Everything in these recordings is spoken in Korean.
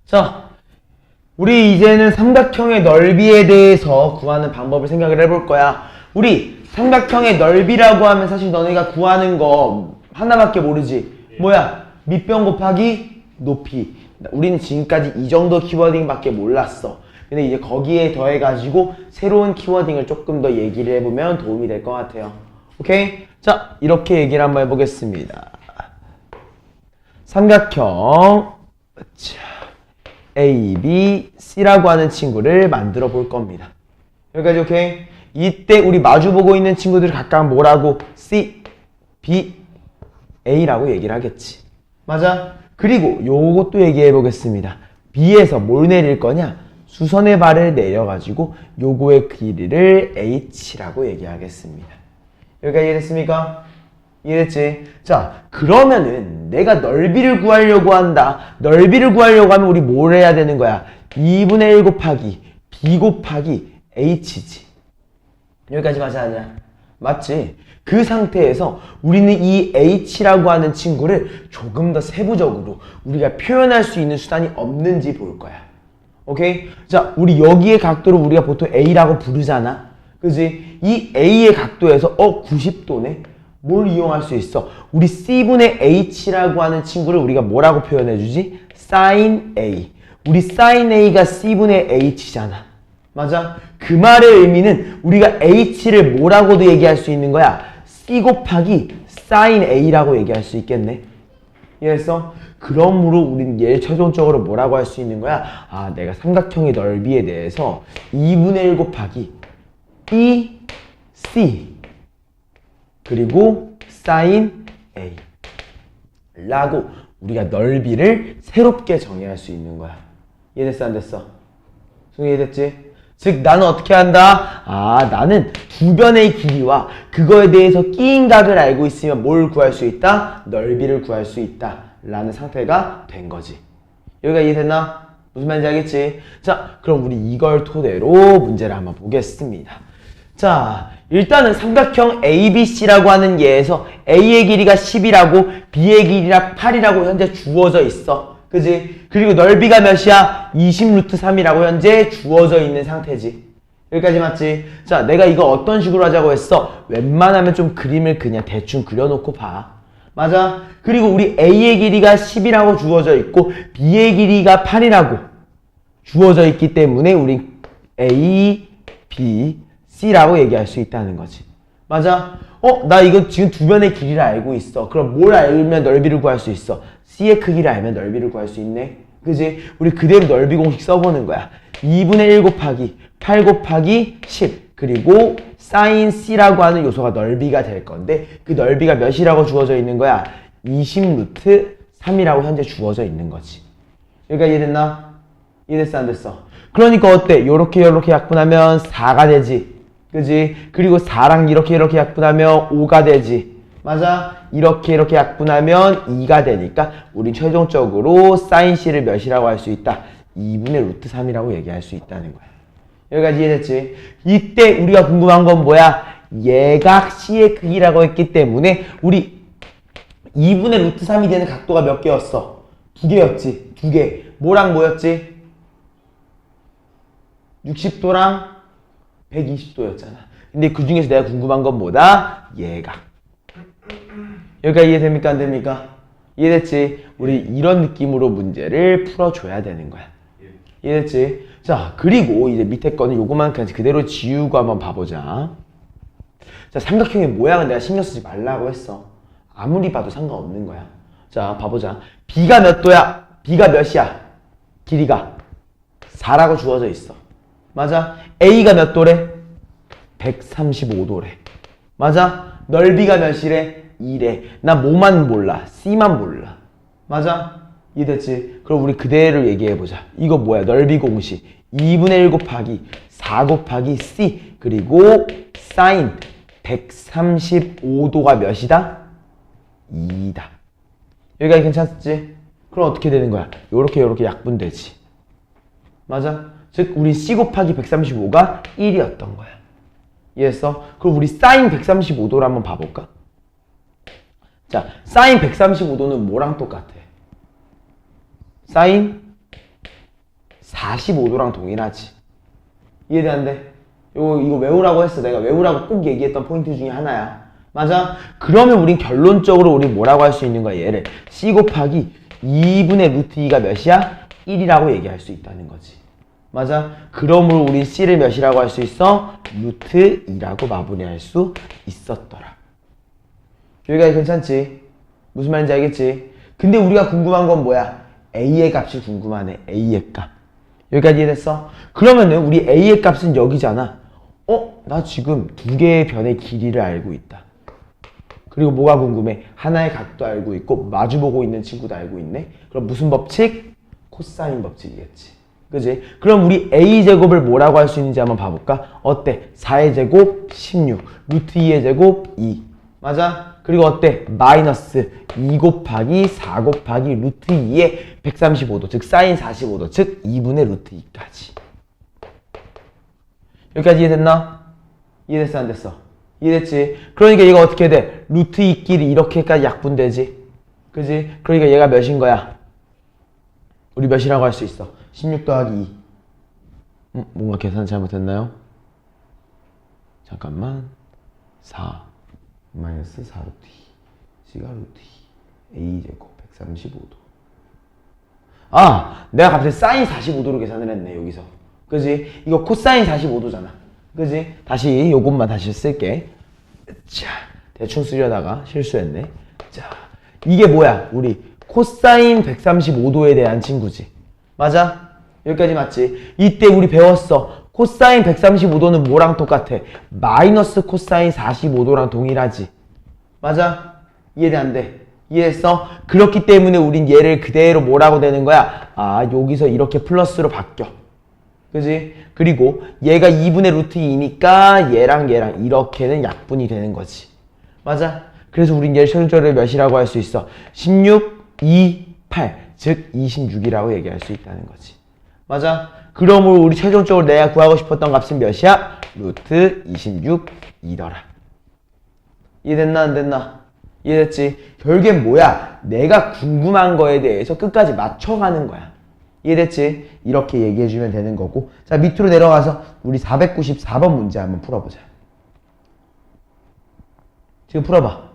자, 우리 이제는 삼각형의 넓이에 대해서 구하는 방법을 생각을 해볼 거야. 우리 삼각형의 넓이라고 하면 사실 너네가 구하는 거 하나밖에 모르지. 뭐야? 밑변 곱하기 높이. 우리는 지금까지 이 정도 키워딩밖에 몰랐어. 근데 이제 거기에 더해가지고 새로운 키워딩을 조금 더 얘기를 해보면 도움이 될 것 같아요. 오케이? 자, 이렇게 얘기를 한번 해보겠습니다. 삼각형 A, B, C라고 하는 친구를 만들어 볼 겁니다. 여기까지 오케이? 이때 우리 마주보고 있는 친구들이 각각 뭐라고? C, B, A라고 얘기를 하겠지. 맞아? 그리고 요것도 얘기해 보겠습니다. B에서 뭘 내릴 거냐? 수선의 발을 내려가지고 요거의 길이를 H라고 얘기하겠습니다. 여기까지 이해됐습니까? 이해됐지? 자, 그러면은 내가 넓이를 구하려고 한다. 넓이를 구하려고 하면 우리 뭘 해야 되는 거야? 2분의 1 곱하기 B 곱하기 H지. 여기까지 맞아 아니야? 맞지? 그 상태에서 우리는 이 H라고 하는 친구를 조금 더 세부적으로 우리가 표현할 수 있는 수단이 없는지 볼 거야. 오케이? 자, 우리 여기의 각도를 우리가 보통 A라고 부르잖아. 그지? 이 A의 각도에서 90도네? 뭘 이용할 수 있어? 우리 C분의 H라고 하는 친구를 우리가 뭐라고 표현해주지? sin A. 우리 sin A가 C분의 H잖아. 맞아? 그 말의 의미는 우리가 H를 뭐라고도 얘기할 수 있는 거야? C 곱하기 sin A라고 얘기할 수 있겠네. 이해했어? 그러므로 우리는 얘를 최종적으로 뭐라고 할 수 있는 거야? 아, 내가 삼각형의 넓이에 대해서 2분의 1 곱하기 B, C 그리고 sin A 라고 우리가 넓이를 새롭게 정의할 수 있는 거야. 이해됐어? 안 됐어? 승희 이해됐지? 즉 나는 어떻게 한다? 아, 나는 두 변의 길이와 그거에 대해서 끼인 각을 알고 있으면 뭘 구할 수 있다? 넓이를 구할 수 있다 라는 상태가 된 거지. 여기가 이해됐나? 무슨 말인지 알겠지? 자, 그럼 우리 이걸 토대로 문제를 한번 보겠습니다. 자, 일단은 삼각형 ABC라고 하는 예에서 A의 길이가 10이라고 B의 길이가 8이라고 현재 주어져 있어. 그지? 그리고 넓이가 몇이야? 20 루트 3이라고 현재 주어져 있는 상태지. 여기까지 맞지? 자, 내가 이거 어떤 식으로 하자고 했어? 웬만하면 좀 그림을 그냥 대충 그려놓고 봐. 맞아? 그리고 우리 A의 길이가 10이라고 주어져 있고 B의 길이가 8이라고 주어져 있기 때문에 우리 A, B, C라고 얘기할 수 있다는 거지. 맞아? 나 이거 지금 두 변의 길이를 알고 있어. 그럼 뭘 알면 넓이를 구할 수 있어? C의 크기를 알면 넓이를 구할 수 있네. 그지? 우리 그대로 넓이 공식 써보는 거야. 2분의 1 곱하기 8 곱하기 10 그리고 sin C라고 하는 요소가 넓이가 될 건데 그 넓이가 몇이라고 주어져 있는 거야? 20 루트 3이라고 현재 주어져 있는 거지. 여기가 이해됐나? 이해됐어? 안 됐어? 그러니까 어때? 요렇게 약분하면 4가 되지. 그지? 그리고 4랑 이렇게 약분하면 5가 되지. 맞아? 이렇게 약분하면 2가 되니까 우린 최종적으로 sin C를 몇이라고 할 수 있다? 2분의 루트 3이라고 얘기할 수 있다는 거야. 여기까지 이해됐지? 이때 우리가 궁금한 건 뭐야? 얘가 C의 크기라고 했기 때문에 우리 2분의 루트 3이 되는 각도가 몇 개였어? 2개였지? 2개. 뭐랑 뭐였지? 60도랑 120도였잖아. 근데 그 중에서 내가 궁금한 건 뭐다? 얘가. 여기까지 이해됩니까? 안 됩니까? 이해됐지? 우리 이런 느낌으로 문제를 풀어줘야 되는 거야. 이해됐지? 자, 그리고 이제 밑에 거는 요거만 그대로 지우고 한번 봐보자. 자, 삼각형의 모양은 내가 신경 쓰지 말라고 했어. 아무리 봐도 상관없는 거야. 자, 봐보자. B가 몇 도야? B가 몇이야? 길이가 4라고 주어져 있어. 맞아? A가 몇 도래? 135도래. 맞아? 넓이가 몇이래? 2래. 나 뭐만 몰라? C만 몰라. 맞아? 이해됐지? 그럼 우리 그대로 얘기해보자. 이거 뭐야? 넓이 공식 2분의 1 곱하기 4 곱하기 C 그리고 sin 135도가 몇이다? 2다. 여기까지 괜찮지? 그럼 어떻게 되는 거야? 요렇게 약분되지. 맞아? 즉 우리 C 곱하기 135가 1이었던 거야. 이해했어? 그럼 우리 sin 135도를 한번 봐볼까? 자, sin 135도는 뭐랑 똑같아? sin 45도랑 동일하지. 이해돼 안 돼? 이거 외우라고 했어. 내가 외우라고 꼭 얘기했던 포인트 중에 하나야. 맞아? 그러면 우린 결론적으로 우리 뭐라고 할 수 있는 거야? 얘를 C 곱하기 2분의 루트 2가 몇이야? 1이라고 얘기할 수 있다는 거지. 맞아? 그러므로 우린 C를 몇이라고 할 수 있어? 루트 2라고 마무리할 수 있었더라. 여기까지 괜찮지? 무슨 말인지 알겠지? 근데 우리가 궁금한 건 뭐야? A의 값이 궁금하네. A의 값. 여기까지 이해됐어? 그러면은 우리 A의 값은 여기잖아. 나 지금 두 개의 변의 길이를 알고 있다. 그리고 뭐가 궁금해? 하나의 각도 알고 있고 마주보고 있는 친구도 알고 있네. 그럼 무슨 법칙? 코사인 법칙이겠지. 그지? 그럼 우리 A제곱을 뭐라고 할 수 있는지 한번 봐볼까? 어때? 4의 제곱 16, 루트 2의 제곱 2. 맞아? 그리고 어때? 마이너스 2 곱하기 4 곱하기 루트 2의 135도, 즉 사인 45도, 즉 2분의 루트 2까지. 여기까지 이해됐나? 이해됐어 안 됐어? 이해됐지? 그러니까 얘가 어떻게 돼? 루트 2끼리 이렇게까지 약분되지? 그지? 그러니까 얘가 몇인 거야? 우리 몇이라고 할 수 있어? 16 더하기 2. 뭔가 계산 잘못했나요? 잠깐만. 4 마이너스 4 루트 2 C가 루트 2 A제곱 135도. 내가 갑자기 사인 45도로 계산을 했네 여기서. 그지? 이거 코사인 45도잖아. 그지? 다시 요것만 다시 쓸게. 자, 대충 쓰려다가 실수했네. 자, 이게 뭐야? 우리 코사인 135도에 대한 친구지. 맞아? 여기까지 맞지? 이때 우리 배웠어. 코사인 135도는 뭐랑 똑같아? 마이너스 코사인 45도랑 동일하지. 맞아? 이해돼 안 돼? 이해했어? 그렇기 때문에 우린 얘를 그대로 뭐라고 되는 거야? 여기서 이렇게 플러스로 바뀌어. 그지? 그리고 얘가 2분의 루트 2니까 얘랑 이렇게는 약분이 되는 거지. 맞아? 그래서 우린 얘를 최종적으로 몇이라고 할 수 있어? 16, 2, 8. 즉 26이라고 얘기할 수 있다는 거지. 맞아? 그러므로 우리 최종적으로 내가 구하고 싶었던 값은 몇이야? 루트 26이더라. 이해됐나 안 됐나? 이해됐지? 결국엔 뭐야? 내가 궁금한 거에 대해서 끝까지 맞춰가는 거야. 이해됐지? 이렇게 얘기해주면 되는 거고. 자, 밑으로 내려가서 우리 494번 문제 한번 풀어보자. 지금 풀어봐.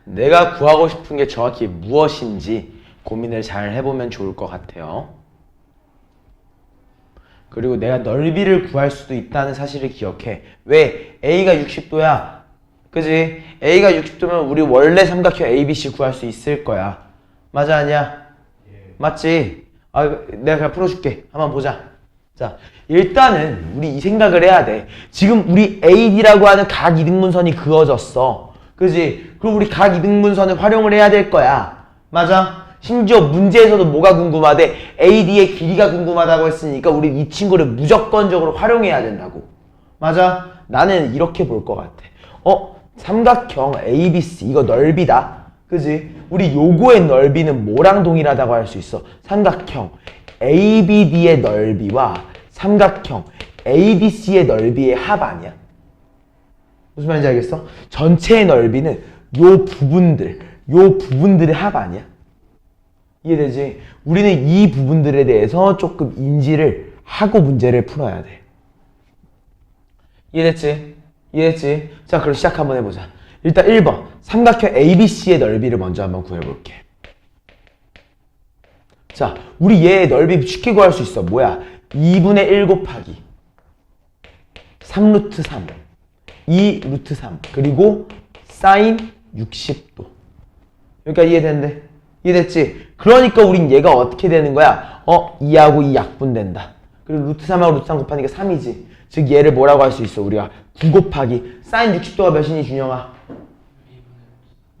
내가 구하고 싶은 게 정확히 무엇인지 고민을 잘 해보면 좋을 것 같아요. 그리고 내가 넓이를 구할 수도 있다는 사실을 기억해. 왜? A가 60도야. 그지? A가 60도면 우리 원래 삼각형 ABC 구할 수 있을 거야. 맞아 아니야? 맞지? 내가 그냥 풀어줄게. 한번 보자. 자, 일단은 우리 이 생각을 해야 돼. 지금 우리 AD라고 하는 각 이등분선이 그어졌어. 그지? 그럼 우리 각 이등분선을 활용을 해야 될 거야. 맞아? 심지어 문제에서도 뭐가 궁금하대? AD의 길이가 궁금하다고 했으니까 우리 이 친구를 무조건적으로 활용해야 된다고. 맞아? 나는 이렇게 볼 것 같아. 삼각형 ABC 이거 넓이다. 그지? 우리 요거의 넓이는 뭐랑 동일하다고 할 수 있어? 삼각형 ABD의 넓이와 삼각형 ADC의 넓이의 합 아니야? 무슨 말인지 알겠어? 전체의 넓이는 요 부분들의 합 아니야? 이해되지? 우리는 이 부분들에 대해서 조금 인지를 하고 문제를 풀어야 돼. 이해됐지? 이해됐지? 자, 그럼 시작 한번 해보자. 일단 1번 삼각형 ABC의 넓이를 먼저 한번 구해볼게. 자, 우리 얘의 넓이 쉽게 구할 수 있어. 뭐야? 2분의 1 곱하기 3루트 3 2루트 3 그리고 사인 60도. 여기까지 이해되는데? 이해됐지? 그러니까 우린 얘가 어떻게 되는 거야? 2하고 2 약분된다. 그리고 루트 3하고 루트 3 곱하니까 3이지. 즉 얘를 뭐라고 할 수 있어? 우리가 9 곱하기 사인 60도가 몇이니 준영아?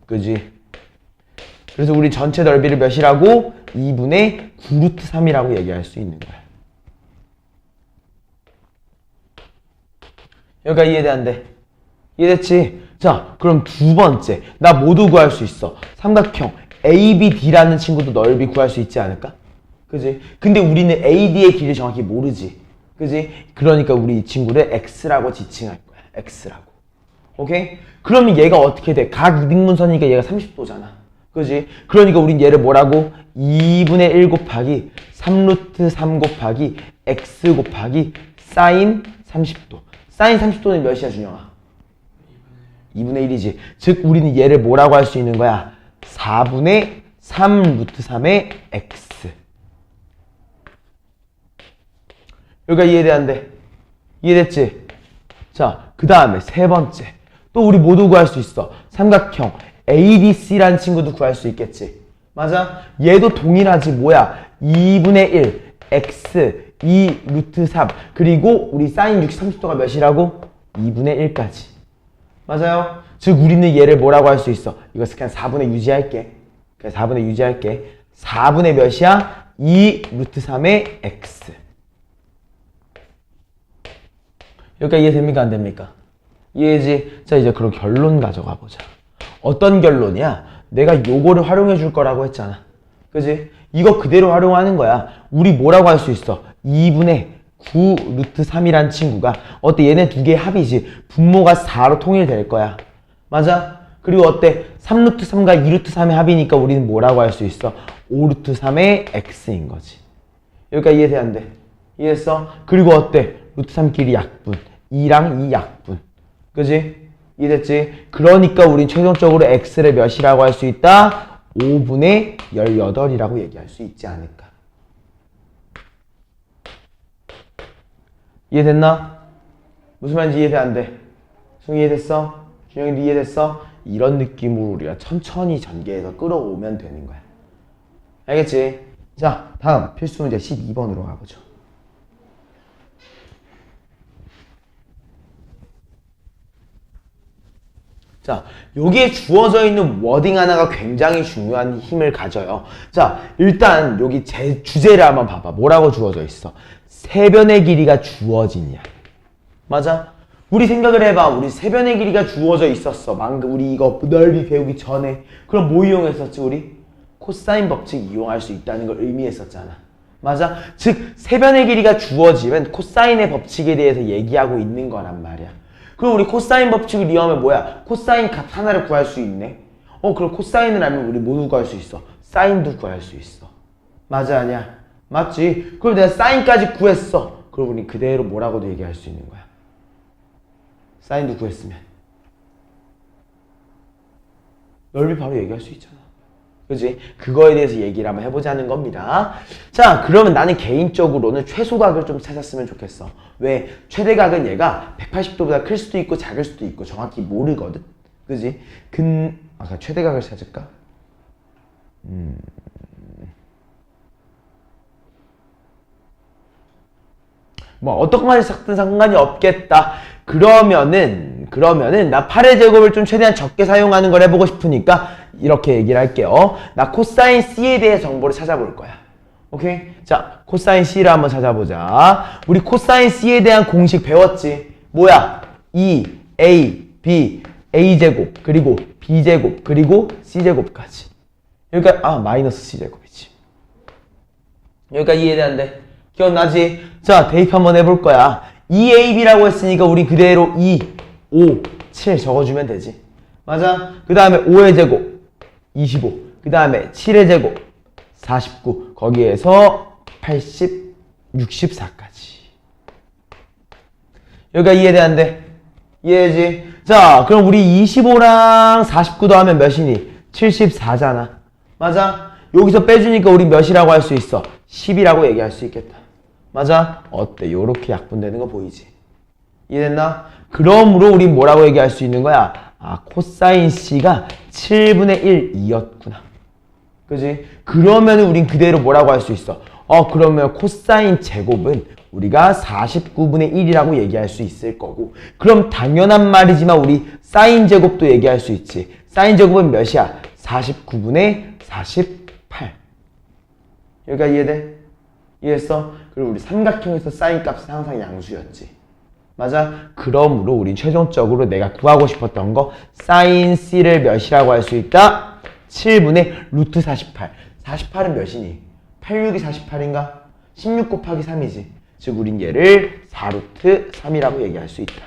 그지? 그래서 우리 전체 넓이를 몇이라고? 2분의 9루트 3이라고 얘기할 수 있는 거야. 여기가 이해돼 안 돼? 이해됐지? 자, 그럼 두 번째. 나 모두 구할 수 있어. 삼각형 ABD라는 친구도 넓이 구할 수 있지 않을까? 그지? 근데 우리는 AD의 길이를 정확히 모르지. 그지? 그러니까 우리 이 친구를 X라고 지칭할 거야. X라고. 오케이? 그러면 얘가 어떻게 돼? 각 이등분선이니까 얘가 30도잖아. 그지? 그러니까 우린 얘를 뭐라고? 2분의 1 곱하기 3루트 3 곱하기 X 곱하기 사인 30도. 사인 30도는 몇이야, 준영아? 2분의 1이지. 즉 우리는 얘를 뭐라고 할 수 있는 거야? 4분의 3 루트 3의 X. 여기가 이해돼안돼? 이해됐지? 자, 그 다음에 세 번째. 또 우리 모두 구할 수 있어. 삼각형 ADC라는 친구도 구할 수 있겠지. 맞아? 얘도 동일하지. 뭐야? 2분의 1 X 2 루트 3 그리고 우리 사인 60, 30도가 몇이라고? 2분의 1까지. 맞아요? 즉 우리는 얘를 뭐라고 할 수 있어? 이거 그냥 4분의 유지할게. 그냥 4분의 유지할게. 4분의 몇이야? 2 루트 3의 X. 여기까지 이해됩니까? 안 됩니까? 이해지? 자, 이제 그럼 결론 가져가 보자. 어떤 결론이야? 내가 요거를 활용해 줄 거라고 했잖아. 그지? 이거 그대로 활용하는 거야. 우리 뭐라고 할 수 있어? 2분의 9 루트 3이란 친구가 어때? 얘네 두 개의 합이지. 분모가 4로 통일될 거야. 맞아? 그리고 어때? 3 루트 3과 2 루트 3의 합이니까 우리는 뭐라고 할 수 있어? 5 루트 3의 x인 거지. 여기까지 이해돼 안 돼? 이해했어? 그리고 어때? 루트 3끼리 약분. 2랑 2 약분. 그지? 이해됐지? 그러니까 우린 최종적으로 x를 몇이라고 할 수 있다? 5분의 18이라고 얘기할 수 있지 않을까? 이해됐나? 무슨 말인지 이해돼 안 돼? 승희 이해됐어? 준영이도 이해됐어? 이런 느낌으로 우리가 천천히 전개해서 끌어오면 되는 거야. 알겠지? 자, 다음 필수 문제 12번으로 가보죠. 자, 여기에 주어져 있는 워딩 하나가 굉장히 중요한 힘을 가져요. 자, 일단 여기 제 주제를 한번 봐봐. 뭐라고 주어져 있어? 세변의 길이가 주어지냐. 맞아? 우리 생각을 해봐. 우리 세변의 길이가 주어져 있었어. 방금 우리 이거 넓이 배우기 전에. 그럼 뭐 이용했었지 우리? 코사인 법칙 이용할 수 있다는 걸 의미했었잖아. 맞아? 즉 세변의 길이가 주어지면 코사인의 법칙에 대해서 얘기하고 있는 거란 말이야. 그럼 우리 코사인 법칙을 이용하면 뭐야? 코사인 값 하나를 구할 수 있네? 그럼 코사인을 알면 우리 뭐도 구할 수 있어? 사인도 구할 수 있어. 맞아, 아니야? 맞지? 그럼 내가 사인까지 구했어. 그럼 우리 그대로 뭐라고도 얘기할 수 있는 거야. 사인도 구했으면. 넓이 바로 얘기할 수 있잖아. 그지? 그거에 대해서 얘기를 한번 해보자는 겁니다. 자, 그러면 나는 개인적으로는 최소각을 좀 찾았으면 좋겠어. 왜? 최대각은 얘가 180도보다 클 수도 있고 작을 수도 있고 정확히 모르거든. 그지? 아까 최대각을 찾을까? 뭐 어떤 말이 삭든 상관이 없겠다. 그러면은 나 8의 제곱을 좀 최대한 적게 사용하는 걸 해보고 싶으니까 이렇게 얘기를 할게요. 나 코사인 C에 대해 정보를 찾아볼 거야. 오케이? 자, 코사인 C를 한번 찾아보자. 우리 코사인 C에 대한 공식 배웠지? 뭐야? A, B, A제곱, 그리고 B제곱, 그리고 C제곱까지. 여기까지, 마이너스 C제곱이지. 여기까지 이해돼 안 돼? 기억나지? 자, 대입 한번 해볼 거야. 2AB라고 했으니까 우리 그대로 2, 5, 7 적어주면 되지. 맞아? 그 다음에 5의 제곱 25, 그 다음에 7의 제곱 49, 거기에서 80, 64까지. 여기가 이해돼 안 돼? 이해되지? 자, 그럼 우리 25랑 49 더하면 몇이니? 74잖아. 맞아? 여기서 빼주니까 우리 몇이라고 할 수 있어? 10이라고 얘기할 수 있겠다. 맞아? 어때? 요렇게 약분되는 거 보이지? 이해됐나? 그러므로 우리 뭐라고 얘기할 수 있는 거야? 코사인 C가 7분의 1이었구나. 그지? 그러면 우린 그대로 뭐라고 할 수 있어? 그러면 코사인 제곱은 우리가 49분의 1이라고 얘기할 수 있을 거고, 그럼 당연한 말이지만 우리 사인 제곱도 얘기할 수 있지. 사인 제곱은 몇이야? 49분의 48. 여기까지 이해돼? 이해했어? 그리고 우리 삼각형에서 사인 값은 항상 양수였지. 맞아? 그러므로 우린 최종적으로 내가 구하고 싶었던 거 sin c를 몇이라고 할 수 있다? 7분의 루트 48. 48은 몇이니? 86이 48인가? 16 곱하기 3이지. 즉 우린 얘를 4루트 3이라고 얘기할 수 있다.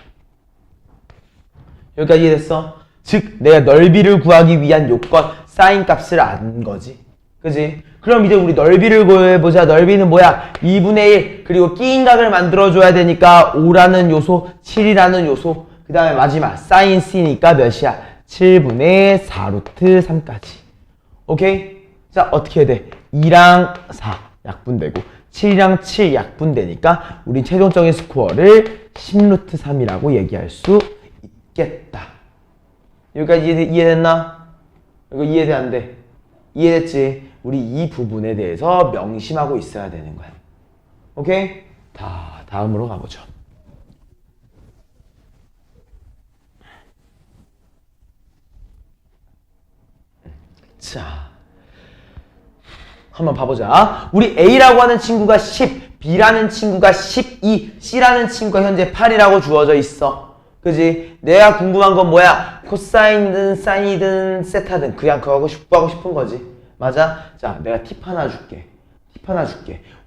여기까지 이해됐어? 즉 내가 넓이를 구하기 위한 요건 sin 값을 안 거지. 그지? 그럼 이제 우리 넓이를 구해보자. 넓이는 뭐야? 2분의 1 그리고 끼인 각을 만들어줘야 되니까 5라는 요소, 7이라는 요소, 그 다음에 마지막 sin c니까 몇이야? 7분의 4루트 3까지. 오케이? 자 어떻게 해야 돼? 2랑 4 약분되고 7이랑 7 약분되니까 우린 최종적인 스코어를 10루트 3이라고 얘기할 수 있겠다. 여기까지 이해됐나? 이거 이해돼 안 돼? 이해됐지? 우리 이 부분에 대해서 명심하고 있어야 되는 거야. 오케이? 다음으로 가보죠. 자, 한번 봐보자. 우리 A라고 하는 친구가 10, B라는 친구가 12, C라는 친구가 현재 8이라고 주어져 있어. 그지? 내가 궁금한 건 뭐야? 코사인이든 사인이든 세타든 그냥 그거 하고 싶은 거지. 맞아? 자, 내가 팁 하나 줄게.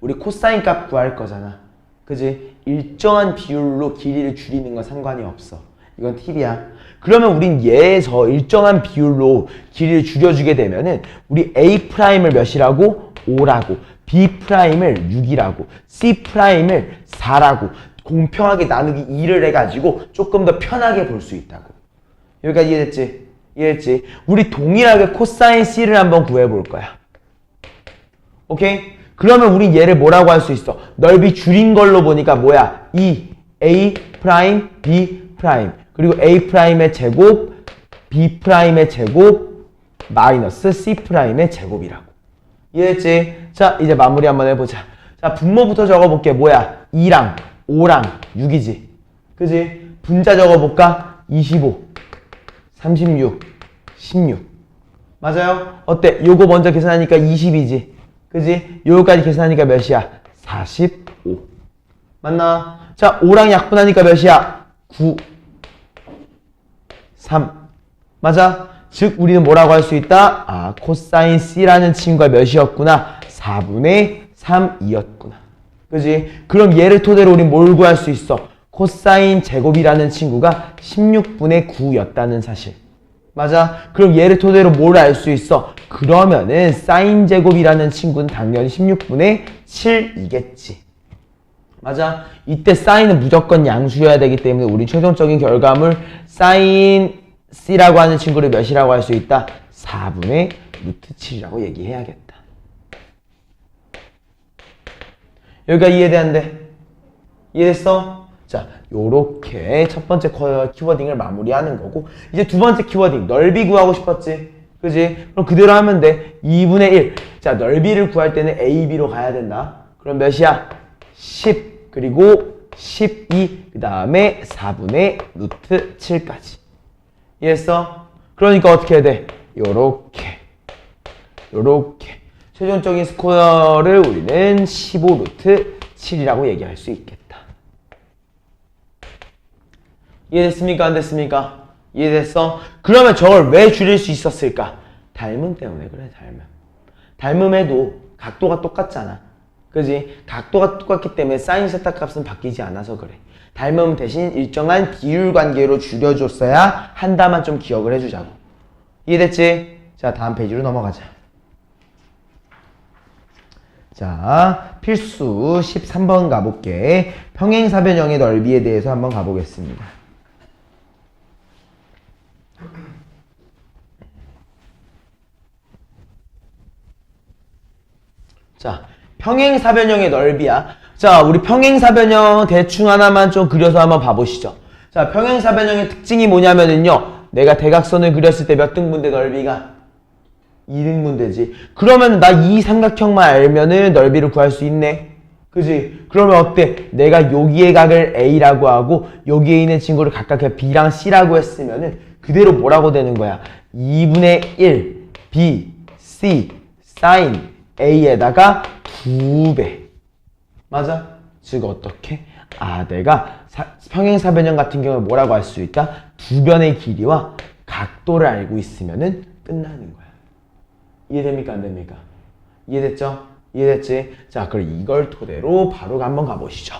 우리 코사인 값 구할 거잖아. 그지? 일정한 비율로 길이를 줄이는 건 상관이 없어. 이건 팁이야. 그러면 우린 얘에서 일정한 비율로 길이를 줄여주게 되면은 우리 A'을 몇이라고? 5라고, B'을 6이라고, C'을 4라고 공평하게 나누기 2를 해가지고 조금 더 편하게 볼 수 있다고. 여기까지 이해됐지? 이해했지? 우리 동일하게 코사인 C를 한번 구해볼 거야. 오케이? 그러면 우린 얘를 뭐라고 할 수 있어? 넓이 줄인 걸로 보니까 뭐야? A', B' 그리고 A'의 제곱, B'의 제곱, 마이너스 C'의 제곱이라고. 이해했지? 자, 이제 마무리 한번 해보자. 자, 분모부터 적어볼게. 뭐야? 2랑 5랑 6이지. 그지? 분자 적어볼까? 25, 36, 16. 맞아요? 어때? 요거 먼저 계산하니까 20이지. 그지? 요거까지 계산하니까 몇이야? 45. 맞나? 자, 5랑 약분하니까 몇이야? 9, 3. 맞아? 즉 우리는 뭐라고 할 수 있다? 코사인 C라는 친구가 몇이었구나? 4분의 3이었구나. 그지? 그럼 얘를 토대로 우린 뭘 구할 수 있어? 코사인 제곱이라는 친구가 16분의 9였다는 사실. 맞아? 그럼 얘를 토대로 뭘 알 수 있어? 그러면은 사인 제곱이라는 친구는 당연히 16분의 7이겠지. 맞아? 이때 사인은 무조건 양수여야 되기 때문에 우리 최종적인 결과물 사인 C라고 하는 친구를 몇이라고 할 수 있다? 4분의 루트 7이라고 얘기해야겠다. 여기가 이해돼 안 돼? 이해됐어? 자, 요렇게 첫 번째 키워딩을 마무리하는 거고 이제 두 번째 키워딩 넓이 구하고 싶었지? 그지? 그럼 그대로 하면 돼. 2분의 1. 자, 넓이를 구할 때는 A, B로 가야 된다. 그럼 몇이야? 10 그리고 12 그 다음에 4분의 루트 7까지. 이해했어? 그러니까 어떻게 해야 돼? 요렇게 최종적인 스코어를 우리는 15 루트 7이라고 얘기할 수 있겠다. 이해됐습니까? 안 됐습니까? 이해됐어? 그러면 저걸 왜 줄일 수 있었을까? 닮음 때문에 그래. 닮음에도 각도가 똑같잖아. 그지? 각도가 똑같기 때문에 사인 세타 값은 바뀌지 않아서 그래. 닮음 대신 일정한 비율 관계로 줄여줬어야 한다만 좀 기억을 해주자고. 이해됐지? 자, 다음 페이지로 넘어가자. 자, 필수 13번 가볼게. 평행사변형의 넓이에 대해서 한번 가보겠습니다. 자, 평행사변형의 넓이야. 자, 우리 평행사변형 대충 하나만 좀 그려서 한번 봐보시죠. 자, 평행사변형의 특징이 뭐냐면은요. 내가 대각선을 그렸을 때 몇 등분대 넓이가? 2등분대지. 그러면 나 이 삼각형만 알면은 넓이를 구할 수 있네. 그지? 그러면 어때? 내가 여기의 각을 A라고 하고 여기에 있는 친구를 각각 B랑 C라고 했으면은 그대로 뭐라고 되는 거야? 2분의 1 B, C, sin A에다가 2배. 맞아? 즉 어떻게? 내가 평행사변형 같은 경우에 뭐라고 할 수 있다? 두 변의 길이와 각도를 알고 있으면은 끝나는 거야. 이해됩니까? 안 됩니까? 이해됐죠? 이해됐지? 자, 그럼 이걸 토대로 바로 한번 가보시죠.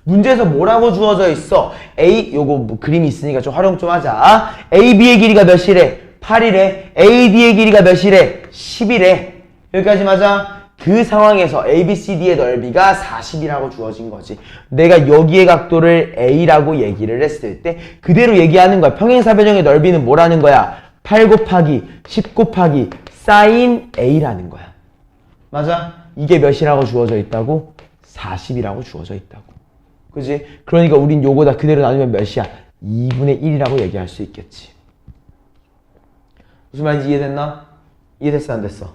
문제에서 뭐라고 주어져 있어? A, 요거 뭐 그림이 있으니까 좀 활용 좀 하자. AB의 길이가 몇이래? 8이래. AD의 길이가 몇이래? 10이래. 여기까지 맞아? 그 상황에서 ABCD의 넓이가 40이라고 주어진 거지. 내가 여기의 각도를 A라고 얘기를 했을 때 그대로 얘기하는 거야. 평행사변형의 넓이는 뭐라는 거야? 8 곱하기 10 곱하기 sin A라는 거야. 맞아? 이게 몇이라고 주어져 있다고? 40이라고 주어져 있다고. 그지? 그러니까 우린 요거 다 그대로 나누면 몇이야? 2분의 1이라고 얘기할 수 있겠지. 무슨 말인지 이해됐나? 이해됐어? 안 됐어?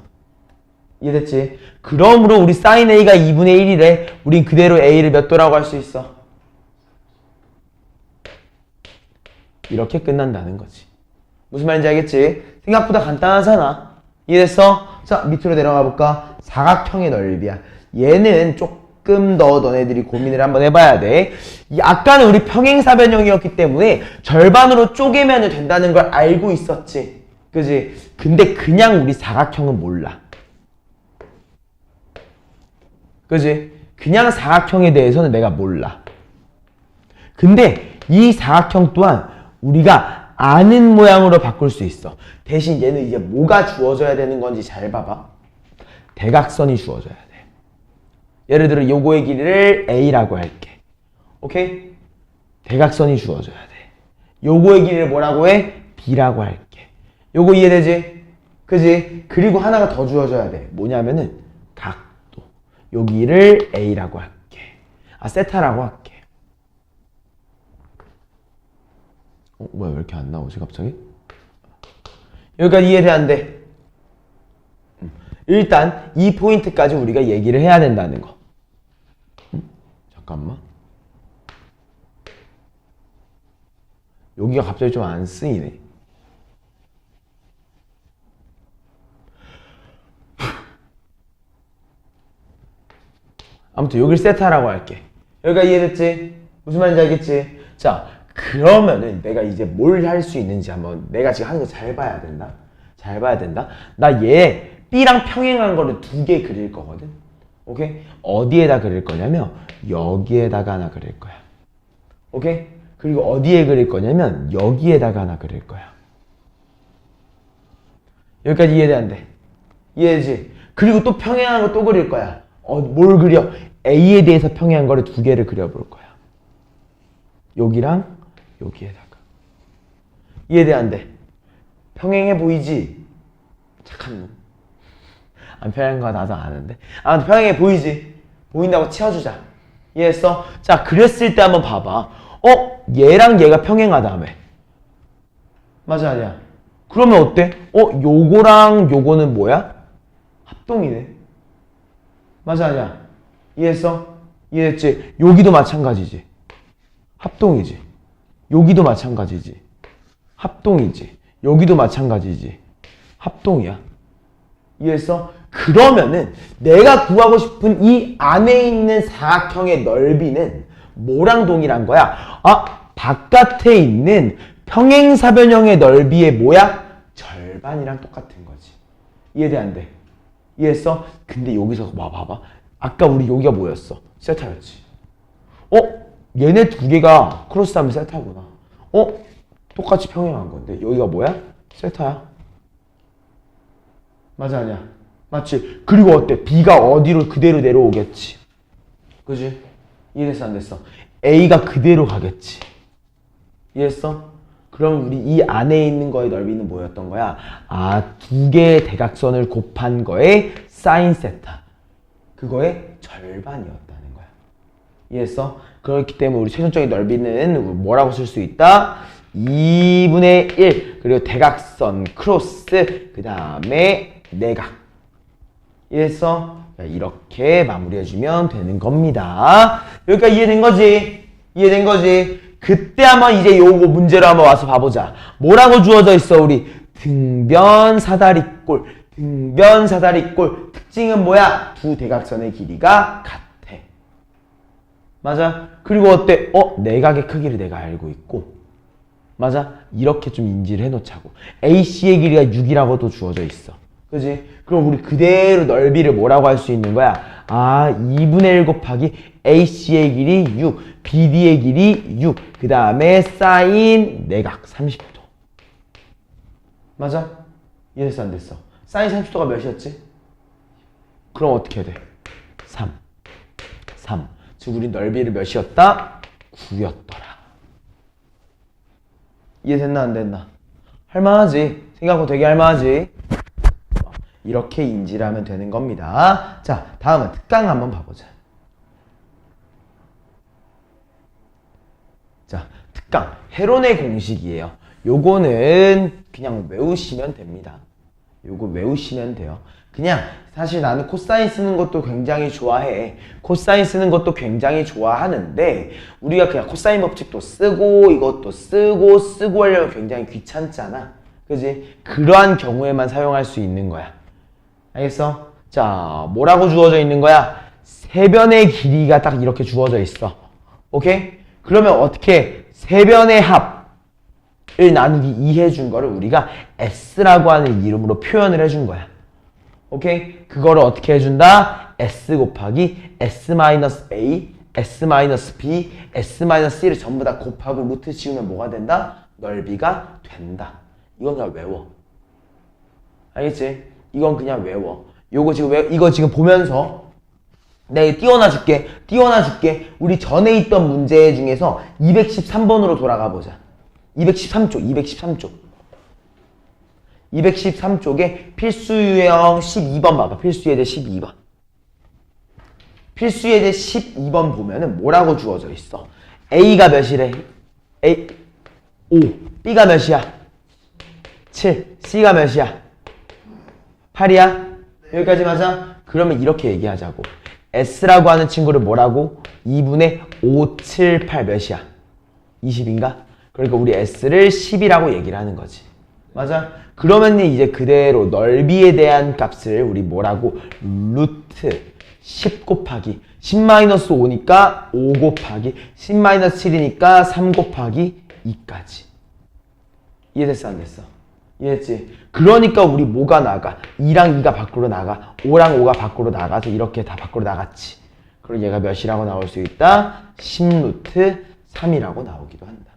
이해됐지? 그러므로 우리 sin A가 2분의 1이래. 우린 그대로 A를 몇 도라고 할 수 있어? 이렇게 끝난다는 거지. 무슨 말인지 알겠지? 생각보다 간단하잖아. 이해됐어? 자, 밑으로 내려가 볼까? 사각형의 넓이야. 얘는 조금 더 너네들이 고민을 한번 해봐야 돼. 아까는 우리 평행사변형이었기 때문에 절반으로 쪼개면 된다는 걸 알고 있었지. 그지? 근데 그냥 우리 사각형은 몰라. 그지? 그냥 사각형에 대해서는 내가 몰라. 근데 이 사각형 또한 우리가 아는 모양으로 바꿀 수 있어. 대신 얘는 이제 뭐가 주어져야 되는 건지 잘 봐봐. 대각선이 주어져야 돼. 예를 들어 요거의 길이를 A라고 할게. 오케이? 대각선이 주어져야 돼. 요거의 길이를 뭐라고 해? B라고 할게. 요거 이해되지? 그지? 그리고 하나가 더 주어져야 돼. 뭐냐면은 각도. 여기를 A라고 할게. 세타라고 할게. 뭐야, 왜 이렇게 안 나오지 갑자기? 여기까지 이해돼 안 돼? 일단 이 포인트까지 우리가 얘기를 해야 된다는 거. 잠깐만. 여기가 갑자기 좀 안 쓰이네. 아무튼 여기를 세타라고 할게. 여기가 이해됐지? 무슨 말인지 알겠지? 자, 그러면은 내가 이제 뭘 할 수 있는지 한번 내가 지금 하는 거 잘 봐야 된다. 잘 봐야 된다. 나 얘 B랑 평행한 거를 두 개 그릴 거거든. 오케이? 어디에다 그릴 거냐면 여기에다가 하나 그릴 거야. 오케이? 그리고 어디에 그릴 거냐면 여기에다가 하나 그릴 거야. 여기까지 이해돼 안 돼? 이해되지? 그리고 또 평행한 거 또 그릴 거야. 뭘 그려? A에 대해서 평행한 거를 두 개를 그려볼 거야. 여기랑 여기에다가. 이해돼 안 돼? 평행해 보이지? 착한 놈. 안 평행한 거 나도 아는데. 아무튼 평행해 보이지? 보인다고 치워주자. 이해했어? 자, 그랬을 때 한번 봐봐. 얘랑 얘가 평행하다며. 맞아, 아니야? 그러면 어때? 요거랑 요거는 뭐야? 합동이네. 맞아, 아니야? 이해했어? 이해했지? 여기도 마찬가지지. 합동이지. 여기도 마찬가지지. 합동이지. 여기도 마찬가지지. 합동이야. 이해했어? 그러면은 내가 구하고 싶은 이 안에 있는 사각형의 넓이는 뭐랑 동일한 거야? 바깥에 있는 평행사변형의 넓이의 뭐야? 절반이랑 똑같은 거지. 이해돼 안 돼? 이해했어? 근데 여기서 봐봐. 아까 우리 여기가 뭐였어? 세타였지. 얘네 두 개가 크로스하면 세타구나. 똑같이 평행한 건데 여기가 뭐야? 세타야. 맞아, 아니야? 맞지? 그리고 어때? B가 어디로 그대로 내려오겠지. 그지? 이해됐어? 안 됐어? A가 그대로 가겠지. 이해했어? 그럼 우리 이 안에 있는 거의 넓이는 뭐였던 거야? 두 개의 대각선을 곱한 거의 사인 세타. 그거의 절반이었다는 거야. 이해했어? 그렇기 때문에 우리 최종적인 넓이는 뭐라고 쓸 수 있다? 2분의 1 그리고 대각선 크로스 그 다음에 내각. 이해했어? 이렇게 마무리해주면 되는 겁니다. 여기까지 이해된 거지? 이해된 거지? 그때 한번 이제 요거 문제로 한번 와서 봐보자. 뭐라고 주어져 있어 우리? 등변 사다리꼴. 등변 사다리꼴 특징은 뭐야? 두 대각선의 길이가 같아. 맞아? 그리고 어때? 내각의 크기를 내가 알고 있고 맞아? 이렇게 좀 인지를 해놓자고. AC의 길이가 6이라고도 주어져 있어. 그지? 그럼 우리 그대로 넓이를 뭐라고 할 수 있는 거야? 2분의 1 곱하기 AC의 길이 6, BD의 길이 6, 그 다음에 사인 내각 30도. 맞아? 이해됐어 안 됐어? 사인 30도가 몇이었지? 그럼 어떻게 해야 돼? 3. 즉 우리 넓이를 몇이었다? 9였더라. 이해됐나 안 됐나? 할만하지. 생각보다 되게 할만하지. 이렇게 인지를 하면 되는 겁니다. 자, 다음은 특강 한번 봐보자. 자, 특강. 헤론의 공식이에요. 요거는 그냥 외우시면 됩니다. 요거 외우시면 돼요. 그냥 사실 나는 코사인 쓰는 것도 굉장히 좋아해. 코사인 쓰는 것도 굉장히 좋아하는데 우리가 그냥 코사인 법칙도 쓰고 이것도 쓰고 하려면 굉장히 귀찮잖아. 그지? 그러한 경우에만 사용할 수 있는 거야. 알겠어? 자, 뭐라고 주어져 있는 거야? 세변의 길이가 딱 이렇게 주어져 있어. 오케이? 그러면 어떻게 세변의 합을 나누기 2 해준 거를 우리가 S라고 하는 이름으로 표현을 해준 거야. 오케이? 그거를 어떻게 해준다? S 곱하기 S-A, S-B, S-C를 전부 다 곱하고 루트 지우면 뭐가 된다? 넓이가 된다. 이건 그냥 외워. 알겠지? 이건 그냥 외워. 이거 지금 보면서 내가 띄워놔 줄게. 우리 전에 있던 문제 중에서 213번으로 돌아가 보자. 213쪽. 213쪽에 필수 유형 12번 봐봐. 필수 예제 12번. 필수 예제 12번 보면은 뭐라고 주어져 있어? A가 몇이래? A 5. B가 몇이야? 7. C가 몇이야? 8이야? 여기까지 맞아? 그러면 이렇게 얘기하자고. S라고 하는 친구를 뭐라고? 2분의 5, 7, 8 몇이야? 20인가? 그러니까 우리 S를 10이라고 얘기를 하는 거지. 맞아? 그러면 이제 그대로 넓이에 대한 값을 우리 뭐라고? 루트 10 곱하기 10-5니까 5 곱하기 10-7이니까 3 곱하기 2까지. 이해됐어 안 됐어? 이해했지? 그러니까 우리 뭐가 나가? 2랑 2가 밖으로 나가. 5랑 5가 밖으로 나가서 이렇게 다 밖으로 나갔지. 그럼 얘가 몇이라고 나올 수 있다? 10루트 3이라고 나오기도 한다.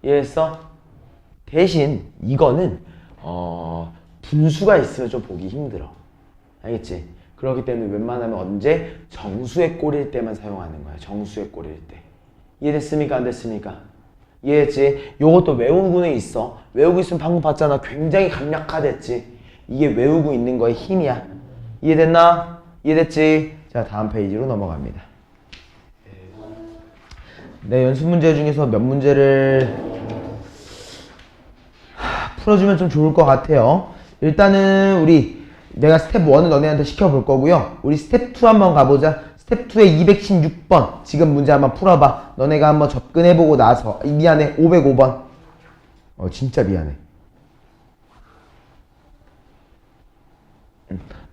이해했어? 대신 이거는 분수가 있으면 좀 보기 힘들어. 알겠지? 그렇기 때문에 웬만하면 언제? 정수의 꼴일 때만 사용하는 거야. 정수의 꼴일 때. 이해됐습니까? 안 됐습니까? 이해했지? 요것도 외우고는 있어. 외우고 있으면 방금 봤잖아. 굉장히 간략화됐지? 이게 외우고 있는 거의 힘이야. 이해됐나? 이해됐지? 자, 다음 페이지로 넘어갑니다. 네, 연습 문제 중에서 몇 문제를 풀어주면 좀 좋을 것 같아요. 일단은 내가 스텝 1을 너네한테 시켜볼 거고요. 우리 스텝 2 한번 가보자. 스텝 2의 216번 지금 문제 한번 풀어봐. 너네가 한번 접근해보고 나서 미안해 505번 진짜 미안해.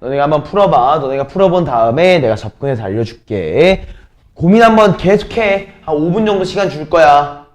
너네가 한번 풀어봐. 너네가 풀어본 다음에 내가 접근해서 알려줄게. 고민 한번 계속해. 한 5분 정도 시간 줄 거야.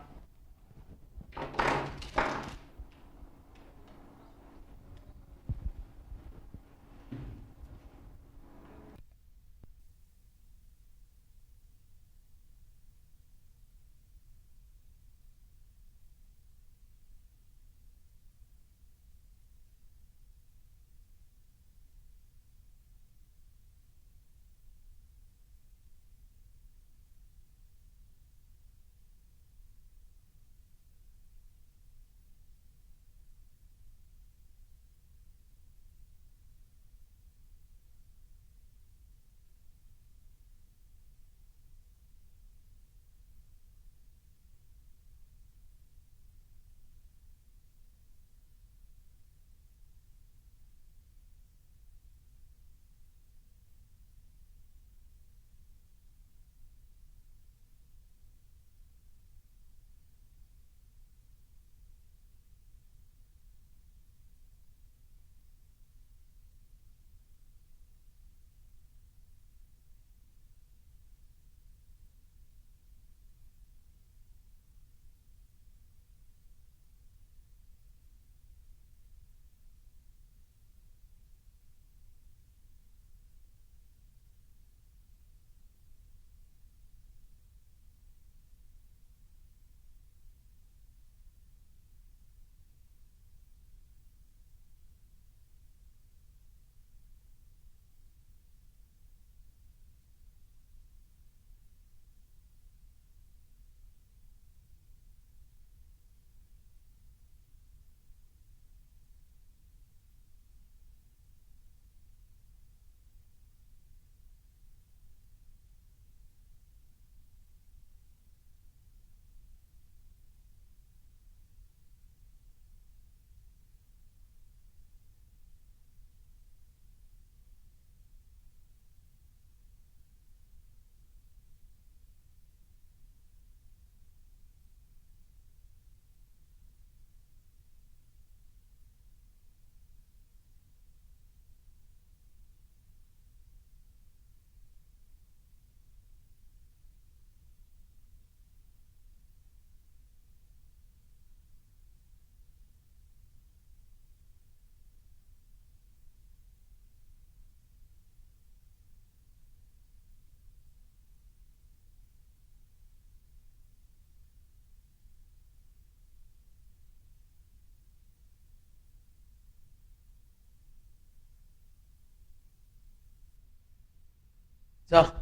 자,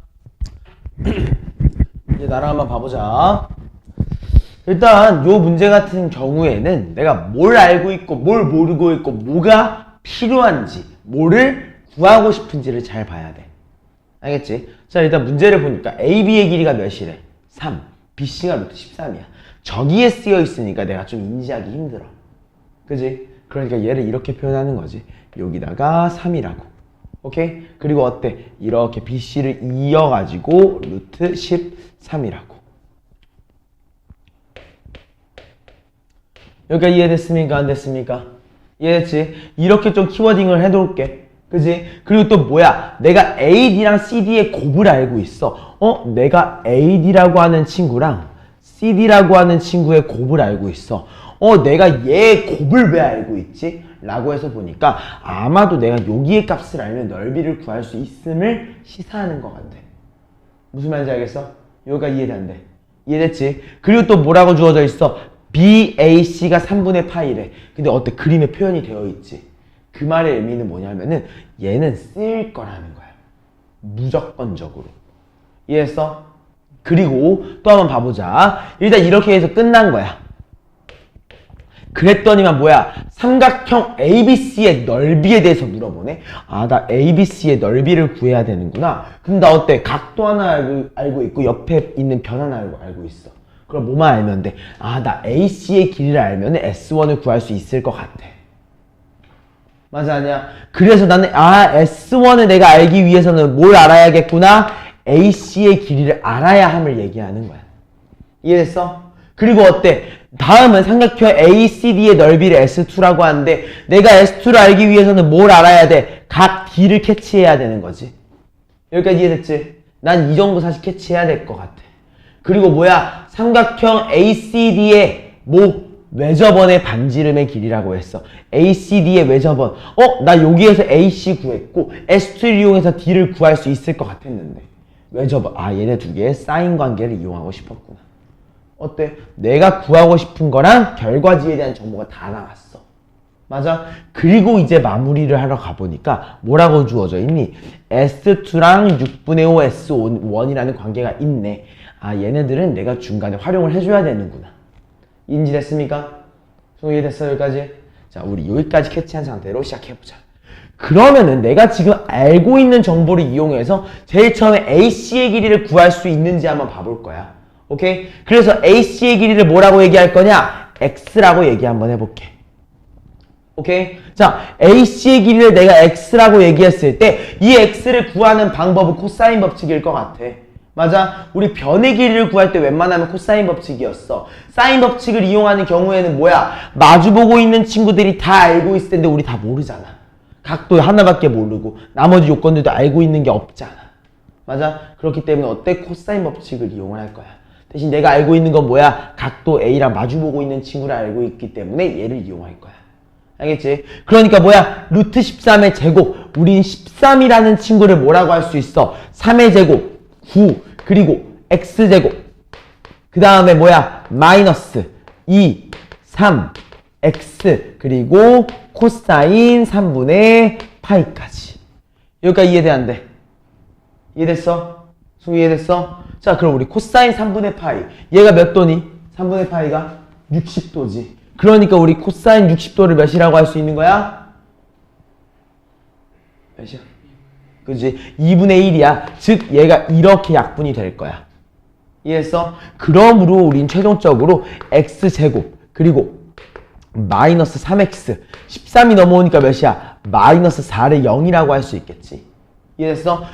이제 나랑 한번 봐보자. 일단 요 문제 같은 경우에는 내가 뭘 알고 있고 뭘 모르고 있고 뭐가 필요한지 뭐를 구하고 싶은지를 잘 봐야 돼. 알겠지? 자, 일단 문제를 보니까 AB의 길이가 몇이래? 3. BC가 루트 13이야. 저기에 쓰여 있으니까 내가 좀 인지하기 힘들어. 그지? 그러니까 얘를 이렇게 표현하는 거지. 여기다가 3이라고. 오케이? 그리고 어때? 이렇게 BC를 이어가지고 루트 13이라고. 여기까지 이해됐습니까? 안 됐습니까? 이해됐지? 이렇게 좀 키워딩을 해놓을게. 그지? 그리고 또 뭐야? 내가 AD랑 CD의 곱을 알고 있어. 내가 AD라고 하는 친구랑 CD라고 하는 친구의 곱을 알고 있어. 내가 얘의 곱을 왜 알고 있지? 라고 해서 보니까 아마도 내가 여기의 값을 알면 넓이를 구할 수 있음을 시사하는 것 같아. 무슨 말인지 알겠어? 여기가 이해돼 안 돼? 이해됐지? 그리고 또 뭐라고 주어져 있어? BAC가 3분의 파이래. 근데 어때? 그림에 표현이 되어 있지. 그 말의 의미는 뭐냐면은 얘는 쓰일 거라는 거야. 무조건적으로. 이해했어? 그리고 또 한번 봐보자. 일단 이렇게 해서 끝난 거야. 그랬더니만 뭐야? 삼각형 ABC의 넓이에 대해서 물어보네. 아, 나 ABC의 넓이를 구해야 되는구나. 그럼 나 어때? 각도 하나 알고 있고 옆에 있는 변 하나 알고 있어. 그럼 뭐만 알면 돼? 아, 나 AC의 길이를 알면 S1을 구할 수 있을 것 같아. 맞아, 아니야? 그래서 나는 S1을 내가 알기 위해서는 뭘 알아야겠구나? AC의 길이를 알아야 함을 얘기하는 거야. 이해됐어? 그리고 어때? 다음은 삼각형 ACD의 넓이를 S2라고 하는데 내가 S2를 알기 위해서는 뭘 알아야 돼? 각 D를 캐치해야 되는 거지. 여기까지 이해됐지? 난 이 정도 사실 캐치해야 될 것 같아. 그리고 뭐야? 삼각형 ACD의 외접원의 반지름의 길이라고 했어. ACD의 외접원. 나 여기에서 AC 구했고 S2를 이용해서 D를 구할 수 있을 것 같았는데 외접원. 얘네 두 개의 사인 관계를 이용하고 싶었구나. 어때? 내가 구하고 싶은 거랑 결과지에 대한 정보가 다 나왔어. 맞아? 그리고 이제 마무리를 하러 가보니까 뭐라고 주어져 있니? S2랑 6분의 5 S1이라는 관계가 있네. 얘네들은 내가 중간에 활용을 해줘야 되는구나. 인지됐습니까? 이해됐어? 여기까지? 자, 우리 여기까지 캐치한 상태로 시작해보자. 그러면은 내가 지금 알고 있는 정보를 이용해서 제일 처음에 AC의 길이를 구할 수 있는지 한번 봐볼 거야. 오케이? 그래서 AC의 길이를 뭐라고 얘기할 거냐? X라고 얘기 한번 해볼게. 오케이? 자, AC의 길이를 내가 X라고 얘기했을 때 이 X를 구하는 방법은 코사인 법칙일 것 같아. 맞아? 우리 변의 길이를 구할 때 웬만하면 코사인 법칙이었어. 사인 법칙을 이용하는 경우에는 뭐야? 마주보고 있는 친구들이 다 알고 있을 텐데 우리 다 모르잖아. 각도 하나밖에 모르고 나머지 요건들도 알고 있는 게 없잖아. 맞아? 그렇기 때문에 어때? 코사인 법칙을 이용을 할 거야. 대신 내가 알고 있는 건 뭐야? 각도 A랑 마주보고 있는 친구를 알고 있기 때문에 얘를 이용할 거야. 알겠지? 그러니까 뭐야? 루트 13의 제곱. 우린 13이라는 친구를 뭐라고 할 수 있어? 3의 제곱, 9, 그리고 X제곱. 그 다음에 뭐야? 마이너스 2, 3, X, 그리고 코사인 3분의 파이까지. 여기까지 이해돼, 안 돼? 이해됐어? 승우 이해됐어? 자, 그럼 우리 코사인 3분의 파이. 얘가 몇 도니? 3분의 파이가 60도지. 그러니까 우리 코사인 60도를 몇이라고 할 수 있는 거야? 몇이야? 그지? 2분의 1이야. 즉, 얘가 이렇게 약분이 될 거야. 이해했어? 그러므로 우린 최종적으로 x제곱, 그리고 마이너스 3x. 13이 넘어오니까 몇이야? 마이너스 4를 0이라고 할 수 있겠지. 이해됐어?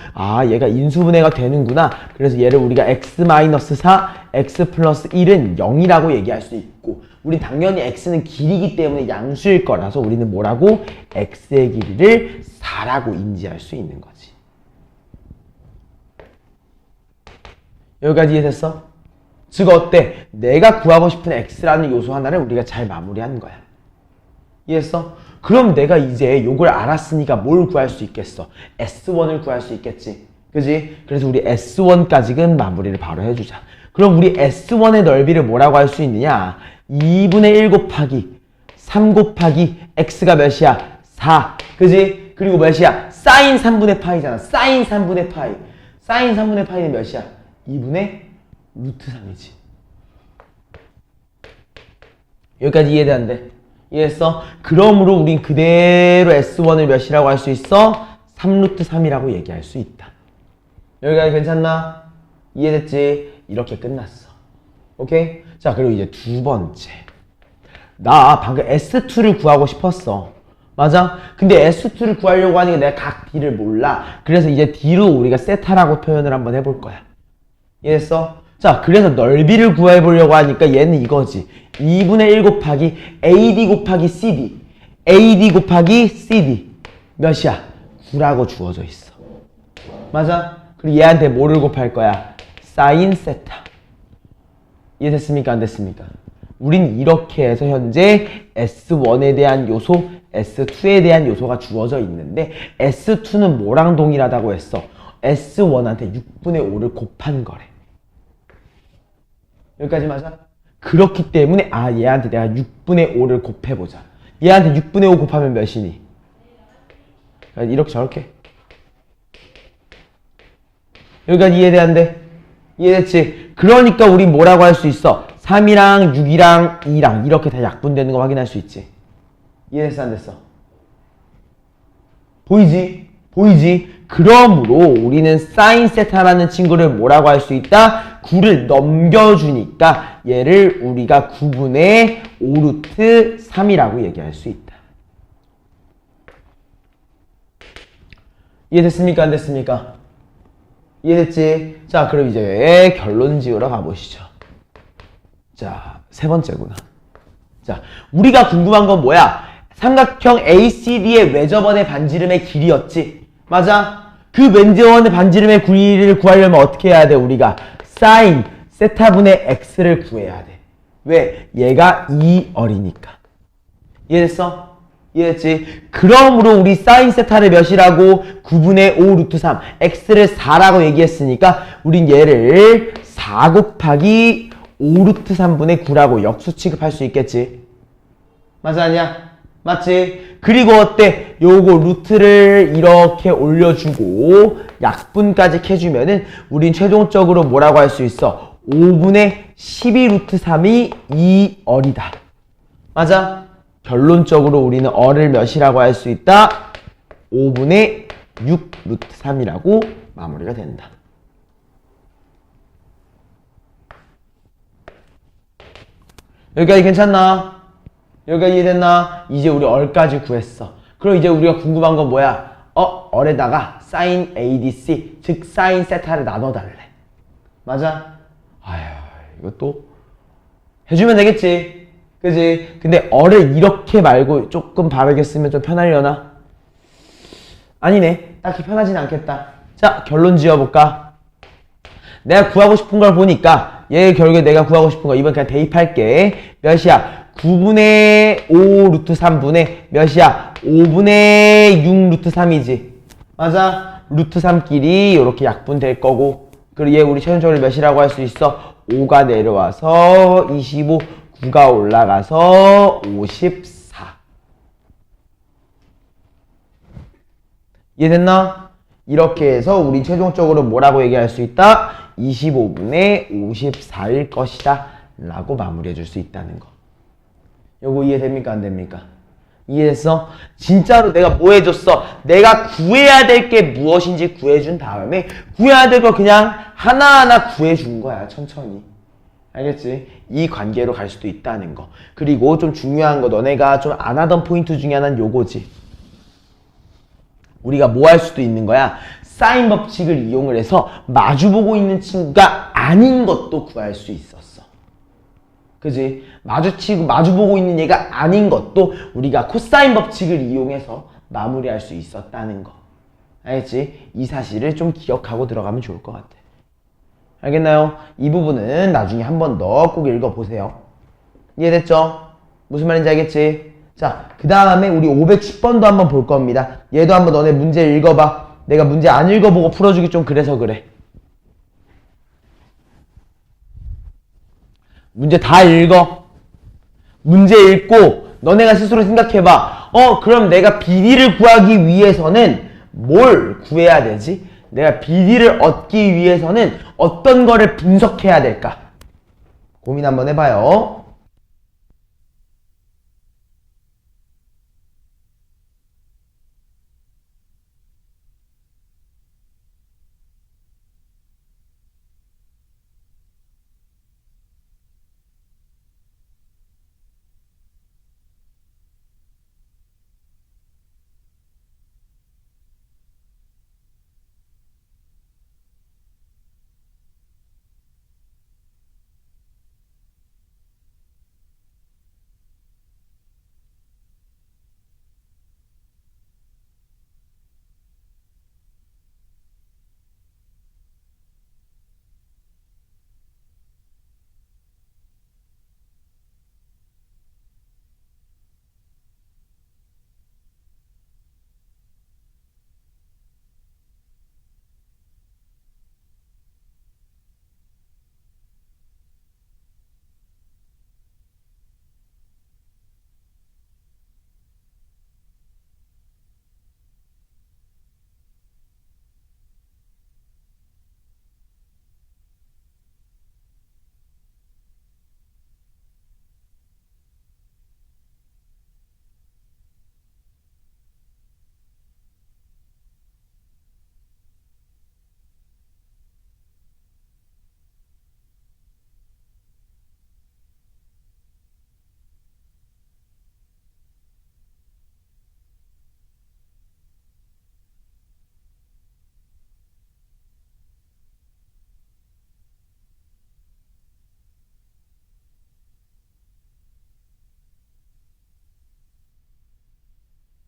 얘가 인수분해가 되는구나. 그래서 얘를 우리가 x-4, x 플러스 1은 0이라고 얘기할 수 있고, 우린 당연히 x는 길이기 때문에 양수일 거라서 우리는 뭐라고? x의 길이를 4라고 인지할 수 있는 거지. 여기까지 이해됐어? 즉 어때? 내가 구하고 싶은 x라는 요소 하나를 우리가 잘 마무리한 거야. 이해했어? 그럼 내가 이제 요걸 알았으니까 뭘 구할 수 있겠어? S1을 구할 수 있겠지. 그지? 그래서 우리 S1까지는 마무리를 바로 해주자. 그럼 우리 S1의 넓이를 뭐라고 할 수 있느냐? 2분의 1 곱하기 3 곱하기 x가 몇이야? 4. 그지? 그리고 몇이야? 사인 3분의 파이잖아. 사인 3분의 파이. 사인 3분의 파이는 몇이야? 2분의 루트 3이지. 여기까지 이해되는데? 이해했어? 그러므로 우린 그대로 S1을 몇이라고 할 수 있어? 3루트 3이라고 얘기할 수 있다. 여기까지 괜찮나? 이해됐지? 이렇게 끝났어. 오케이? 자, 그리고 이제 두 번째. 나 방금 S2를 구하고 싶었어. 맞아? 근데 S2를 구하려고 하니까 내가 각 D를 몰라. 그래서 이제 D로 우리가 세타라고 표현을 한번 해볼 거야. 이해했어? 자, 그래서 넓이를 구해보려고 하니까 얘는 이거지. 2분의 1 곱하기 AD 곱하기 CD. AD 곱하기 CD. 몇이야? 9라고 주어져 있어. 맞아? 그리고 얘한테 뭐를 곱할 거야? 사인 세타. 이해됐습니까? 안 됐습니까? 우린 이렇게 해서 현재 S1에 대한 요소, S2에 대한 요소가 주어져 있는데 S2는 뭐랑 동일하다고 했어? S1한테 6분의 5를 곱한 거래. 여기까지 맞아? 그렇기 때문에 얘한테 내가 6분의 5를 곱해보자. 얘한테 6분의 5 곱하면 몇이니? 이렇게 저렇게. 여기까지 이해돼안돼? 이해됐지? 그러니까 우리 뭐라고 할 수 있어? 3이랑 6이랑 2랑 이렇게 다 약분되는 거 확인할 수 있지? 이해됐어 안 됐어? 보이지? 보이지? 그러므로 우리는 사인 세타라는 친구를 뭐라고 할 수 있다? 9를 넘겨주니까 얘를 우리가 9분의 5루트 3이라고 얘기할 수 있다. 이해됐습니까? 안 됐습니까? 이해됐지? 자, 그럼 이제 결론 지으러 가보시죠. 자, 세 번째구나. 자, 우리가 궁금한 건 뭐야? 삼각형 ACD의 외접원의 반지름의 길이였지. 맞아? 그 외접원의 반지름의 길이를 구하려면 어떻게 해야 돼? 우리가 사인 세타분의 x를 구해야 돼. 왜? 얘가 2얼이니까. 이해됐어? 이해됐지? 그러므로 우리 사인 세타를 몇이라고? 9분의 5 루트 3 x를 4라고 얘기했으니까 우린 얘를 4 곱하기 5 루트 3분의 9라고 역수 취급할 수 있겠지. 맞아 아니야? 맞지? 그리고 어때? 요거 루트를 이렇게 올려주고 약분까지 해주면은 우린 최종적으로 뭐라고 할 수 있어? 5분의 12 루트 3이 2얼이다. 맞아? 결론적으로 우리는 얼을 몇이라고 할 수 있다? 5분의 6 루트 3이라고 마무리가 된다. 여기까지 괜찮나? 여기까지 이해됐나? 이제 우리 얼까지 구했어. 그럼 이제 우리가 궁금한 건 뭐야? 얼에다가 사인 ADC, 즉 사인 세타를 나눠달래. 맞아? 아휴, 이것도 해주면 되겠지. 그지? 근데 얼을 이렇게 말고 조금 바르게 쓰면 좀 편하려나? 아니네. 딱히 편하진 않겠다. 자, 결론 지어볼까? 내가 구하고 싶은 걸 보니까 얘 결국에 내가 구하고 싶은 거 이번 그냥 대입할게. 몇이야? 9분의 5 루트 3분의 몇이야? 5분의 6 루트 3이지. 맞아? 루트 3끼리 이렇게 약분될 거고. 그리고 얘 우리 최종적으로 몇이라고 할 수 있어? 5가 내려와서 25, 9가 올라가서 54. 이해됐나? 이렇게 해서 우리 최종적으로 뭐라고 얘기할 수 있다? 25분의 54일 것이다 라고 마무리해 줄 수 있다는 거. 요거 이해됩니까? 안 됩니까? 이해했어? 진짜로 내가 뭐 해줬어? 내가 구해야 될 게 무엇인지 구해준 다음에 구해야 될 거 그냥 하나하나 구해준 거야. 천천히. 알겠지? 이 관계로 갈 수도 있다는 거. 그리고 좀 중요한 거 너네가 좀 안 하던 포인트 중에 하나는 요거지. 우리가 뭐 할 수도 있는 거야? 사인 법칙을 이용을 해서 마주보고 있는 친구가 아닌 것도 구할 수 있었어. 그지? 마주보고 있는 얘가 아닌 것도 우리가 코사인 법칙을 이용해서 마무리할 수 있었다는 거. 알겠지? 이 사실을 좀 기억하고 들어가면 좋을 것 같아. 알겠나요? 이 부분은 나중에 한 번 더 꼭 읽어보세요. 이해됐죠? 무슨 말인지 알겠지? 자, 그 다음에 우리 510번도 한번 볼 겁니다. 얘도 한번 너네 문제 읽어봐. 내가 문제 안 읽어보고 풀어주기 좀 그래서 그래. 문제 다 읽어. 문제 읽고 너네가 스스로 생각해봐. 그럼 내가 비리를 구하기 위해서는 뭘 구해야 되지? 내가 BD를 얻기 위해서는 어떤 거를 분석해야 될까? 고민 한번 해봐요.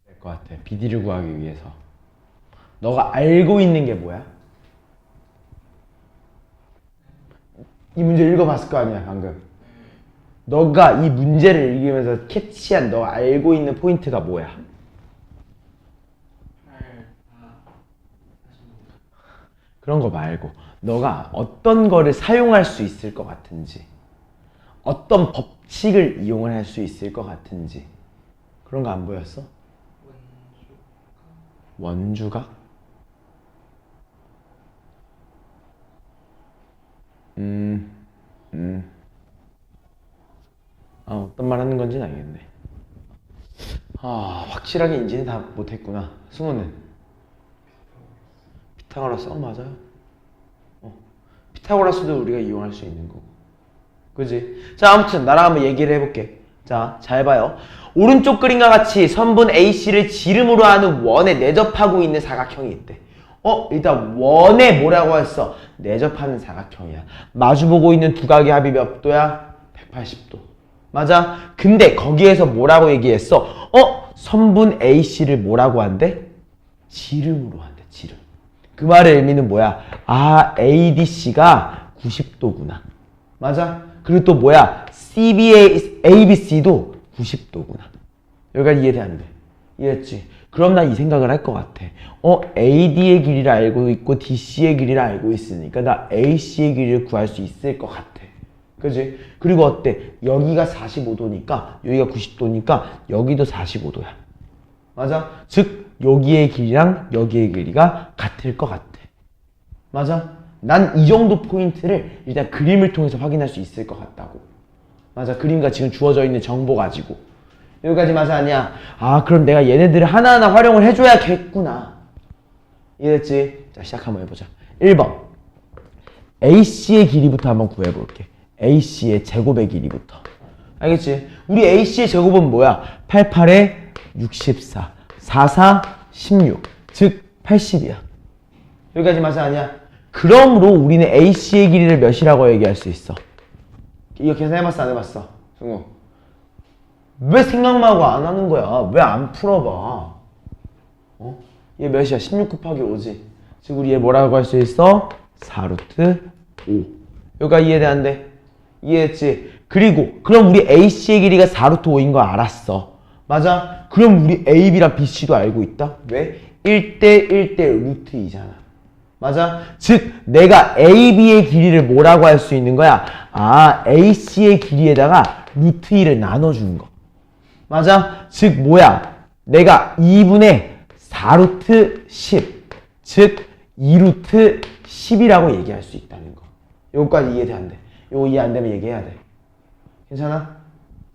될 것 같아. BD를 구하기 위해서. 너가 알고 있는 게 뭐야? 이 문제 읽어봤을 거 아니야, 방금. 너가 이 문제를 읽으면서 캐치한 너가 알고 있는 포인트가 뭐야? 그런 거 말고 너가 어떤 거를 사용할 수 있을 것 같은지, 어떤 법칙을 이용을 할 수 있을 것 같은지, 그런 거 안 보였어? 원주각? 어떤 말 하는 건지는 알겠네. 확실하게 인지는 다 못했구나. 승호는? 피타고라스, 맞아요. 피타고라스도 우리가 이용할 수 있는 거고. 그지? 자, 아무튼 나랑 한번 얘기를 해볼게. 자, 잘 봐요. 오른쪽 그림과 같이 선분 AC를 지름으로 하는 원에 내접하고 있는 사각형이 있대. 일단 원에 뭐라고 했어? 내접하는 사각형이야. 마주보고 있는 두 각의 합이 몇 도야? 180도. 맞아? 근데 거기에서 뭐라고 얘기했어? 선분 AC를 뭐라고 한대? 지름으로 한대, 지름. 그 말의 의미는 뭐야? ADC가 90도구나. 맞아? 그리고 또 뭐야? ABC도 90도구나. 여기까지 이해돼, 안 돼? 이해했지? 그럼 나 이 생각을 할 것 같아. AD의 길이를 알고 있고 DC의 길이를 알고 있으니까 나 AC의 길이를 구할 수 있을 것 같아. 그지? 그리고 어때? 여기가 45도니까 여기가 90도니까 여기도 45도야. 맞아? 즉 여기의 길이랑 여기의 길이가 같을 것 같아. 맞아? 난 이 정도 포인트를 일단 그림을 통해서 확인할 수 있을 것 같다고. 맞아? 그림과 지금 주어져 있는 정보 가지고. 여기까지 맞아, 아니야? 그럼 내가 얘네들을 하나하나 활용을 해줘야겠구나. 이해됐지? 자, 시작 한번 해보자. 1번 AC의 길이부터 한번 구해볼게. AC의 제곱의 길이부터. 알겠지? 우리 AC의 제곱은 뭐야? 88에 64, 44, 16. 즉 80이야. 여기까지 맞아, 아니야? 그러므로 우리는 AC의 길이를 몇이라고 얘기할 수 있어? 이거 계산해봤어, 안 해봤어? 승우, 왜 생각만 하고 안 하는 거야? 왜 안 풀어봐? 얘 몇이야? 16 곱하기 5지. 즉 우리 얘 뭐라고 할 수 있어? 4루트 5. 여기가 이해돼, 안 돼? 이해했지? 그리고 그럼 우리 AC의 길이가 4루트 5인 거 알았어. 맞아? 그럼 우리 AB랑 BC도 알고 있다? 왜? 1대 1대 루트 2잖아. 맞아? 즉 내가 AB의 길이를 뭐라고 할 수 있는 거야? AC의 길이에다가 루트 2를 나눠주는 거. 맞아? 즉 뭐야? 내가 2분의 4루트 10. 즉 2루트 10이라고 얘기할 수 있다는 거. 요거까지 이해돼 안 돼? 요거 이해 안 되면 얘기해야 돼. 괜찮아?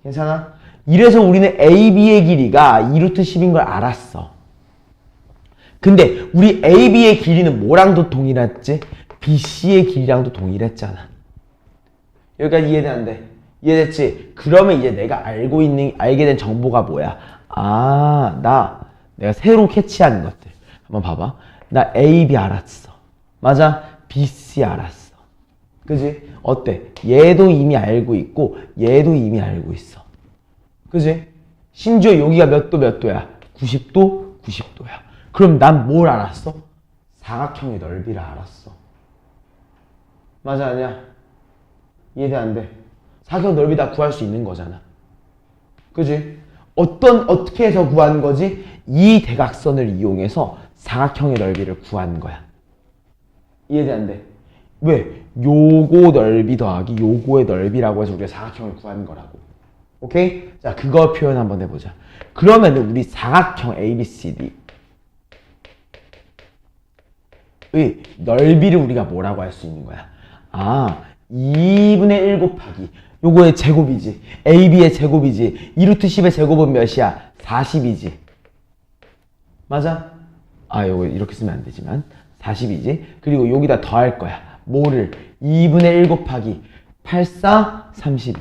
괜찮아? 이래서 우리는 AB의 길이가 2루트 10인 걸 알았어. 근데 우리 AB의 길이는 뭐랑도 동일했지? BC의 길이랑도 동일했잖아. 여기까지 이해돼 안 돼? 이해됐지? 그러면 이제 내가 알게 된 정보가 뭐야? 내가 새로 캐치하는 것들. 한번 봐봐. 나 AB 알았어. 맞아? BC 알았어. 그지? 어때? 얘도 이미 알고 있고, 얘도 이미 알고 있어. 그지? 심지어 여기가 몇 도야? 90도? 90도야. 그럼 난 뭘 알았어? 사각형의 넓이를 알았어. 맞아, 아니야? 이해돼, 안 돼? 사각형 넓이 다 구할 수 있는 거잖아. 그지? 어떻게 해서 구한 거지? 이 대각선을 이용해서 사각형의 넓이를 구한 거야. 이해돼, 안 돼? 왜? 요거 넓이 더하기 요거의 넓이라고 해서 우리가 사각형을 구한 거라고. 오케이? 자, 그거 표현 한번 해보자. 그러면 우리 사각형 ABCD 의 넓이를 우리가 뭐라고 할 수 있는 거야? 2분의 1 곱하기 요거의 제곱이지. AB의 제곱이지. 2루트 10의 제곱은 몇이야? 40이지. 맞아? 요거 이렇게 쓰면 안 되지만 40이지. 그리고 여기다 더할 거야. 뭐를? 2분의 1 곱하기 8, 4, 32.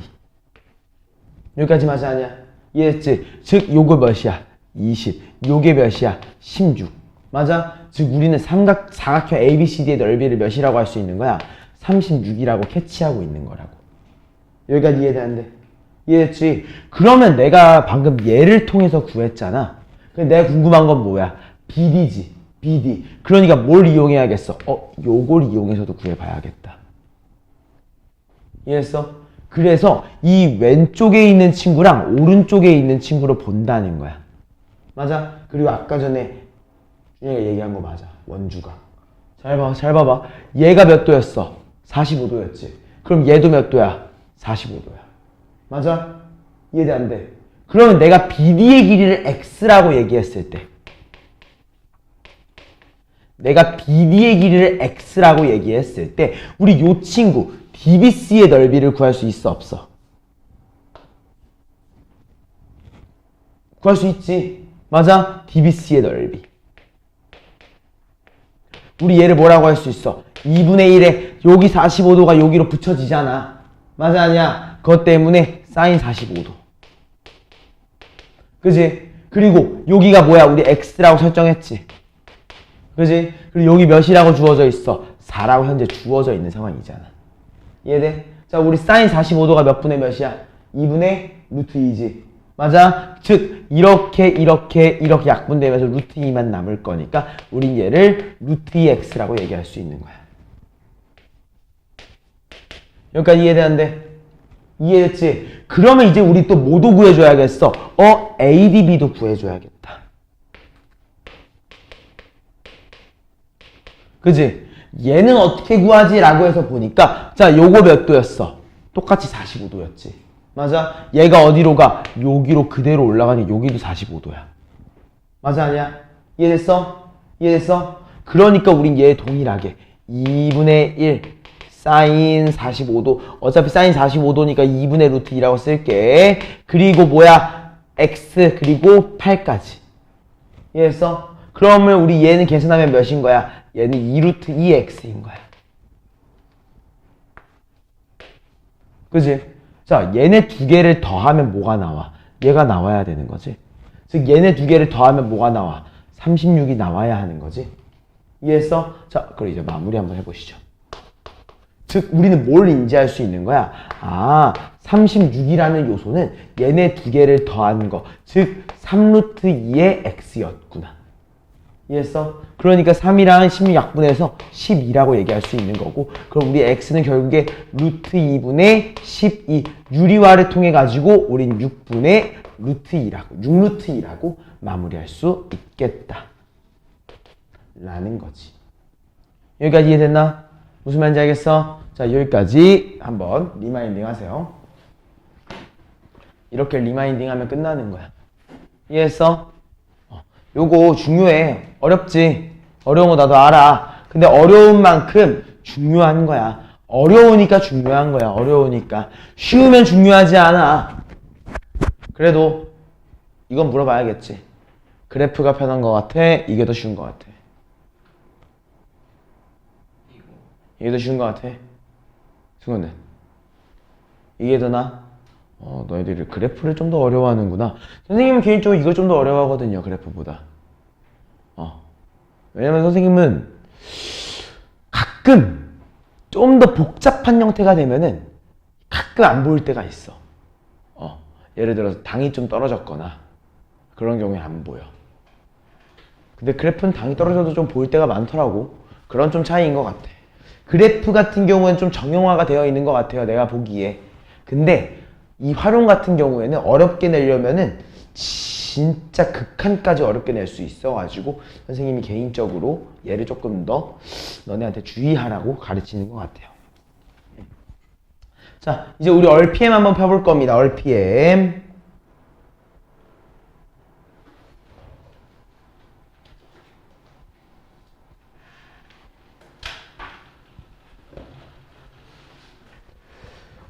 여기까지 맞아, 아니야? 이해했지? 즉 요거 몇이야? 20. 요게 몇이야? 16. 맞아? 즉 우리는 사각형 ABCD의 넓이를 몇이라고 할 수 있는 거야? 36이라고 캐치하고 있는 거라고. 여기까지 이해돼, 안 돼? 이해했지? 그러면 내가 방금 얘를 통해서 구했잖아. 근데 내가 궁금한 건 뭐야? BD지. BD. 그러니까 뭘 이용해야겠어? 요걸 이용해서도 구해봐야겠다. 이해했어? 그래서 이 왼쪽에 있는 친구랑 오른쪽에 있는 친구를 본다는 거야. 맞아? 그리고 아까 전에 준영이가 얘기한 거 맞아. 원주가. 잘 봐봐. 얘가 몇 도였어? 45도였지. 그럼 얘도 몇 도야? 45도야. 맞아? 이해돼, 안 돼? 그러면 내가 BD의 길이를 X라고 얘기했을 때 우리 요 친구 DBC의 넓이를 구할 수 있어, 없어? 구할 수 있지. 맞아? DBC의 넓이. 우리 얘를 뭐라고 할 수 있어? 2분의 1에 여기 45도가 여기로 붙여지잖아. 맞아, 아니야? 그것 때문에 사인 45도. 그지? 그리고 여기가 뭐야? 우리 X라고 설정했지. 그지? 그리고 여기 몇이라고 주어져 있어? 4라고 현재 주어져 있는 상황이잖아. 이해돼? 자, 우리 사인 45도가 몇 분의 몇이야? 2분의 루트 2지. 맞아? 즉 이렇게 약분되면서 루트 2만 남을 거니까 우린 얘를 루트 2x라고 얘기할 수 있는 거야. 여기까지 이해돼, 안 돼? 이해됐지? 그러면 이제 우리 또 뭐도 구해줘야겠어? ADB도 구해줘야겠다. 그지? 얘는 어떻게 구하지? 라고 해서 보니까 자, 요거 몇 도였어? 똑같이 45도였지. 맞아? 얘가 어디로 가? 여기로 그대로 올라가니 여기도 45도야. 맞아, 아니야? 이해됐어? 이해됐어? 그러니까 우린 얘 동일하게 2분의 1 사인 45도, 어차피 사인 45도니까 2분의 루트 2라고 쓸게. 그리고 뭐야? x 그리고 8까지. 이해했어? 그러면 우리 얘는 계산하면 몇인 거야? 얘는 2루트 2x인 거야. 그지? 자, 얘네 두 개를 더하면 뭐가 나와? 얘가 나와야 되는 거지. 즉 얘네 두 개를 더하면 뭐가 나와? 36이 나와야 하는 거지. 이해했어? 자, 그럼 이제 마무리 한번 해보시죠. 즉 우리는 뭘 인지할 수 있는 거야? 36이라는 요소는 얘네 두 개를 더한 거, 즉 3루트 2의 x였구나. 이해했어? 그러니까 3이랑 16 약분해서 12라고 얘기할 수 있는 거고, 그럼 우리 x는 결국에 루트 2분의 12 유리화를 통해 가지고 우린 6분의 루트 2라고 6루트 2라고 마무리할 수 있겠다 라는 거지. 여기까지 이해됐나? 무슨 말인지 알겠어? 자, 여기까지 한번 리마인딩 하세요. 이렇게 리마인딩 하면 끝나는 거야. 이해했어? 요거 중요해. 어렵지? 어려운 거 나도 알아. 근데 어려운 만큼 중요한 거야. 어려우니까 중요한 거야. 어려우니까. 쉬우면 중요하지 않아. 그래도 이건 물어봐야겠지. 그래프가 편한 것 같아? 이게 더 쉬운 것 같아? 이게 더 쉬운 것 같아? 승우는? 이게 더 나아? 너희들이 그래프를 좀 더 어려워하는구나. 선생님은 개인적으로 이걸 좀 더 어려워하거든요. 그래프보다. 왜냐면 선생님은 가끔 좀 더 복잡한 형태가 되면은 가끔 안 보일 때가 있어. 예를 들어서 당이 좀 떨어졌거나 그런 경우에 안 보여. 근데 그래프는 당이 떨어져도 좀 보일 때가 많더라고. 그런 좀 차이인 것 같아. 그래프 같은 경우는 좀 정형화가 되어 있는 것 같아요. 내가 보기에. 근데 이 활용 같은 경우에는 어렵게 내려면은 진짜 극한까지 어렵게 낼 수 있어가지고 선생님이 개인적으로 얘를 조금 더 너네한테 주의하라고 가르치는 것 같아요. 자, 이제 우리 RPM 한번 펴볼 겁니다. RPM.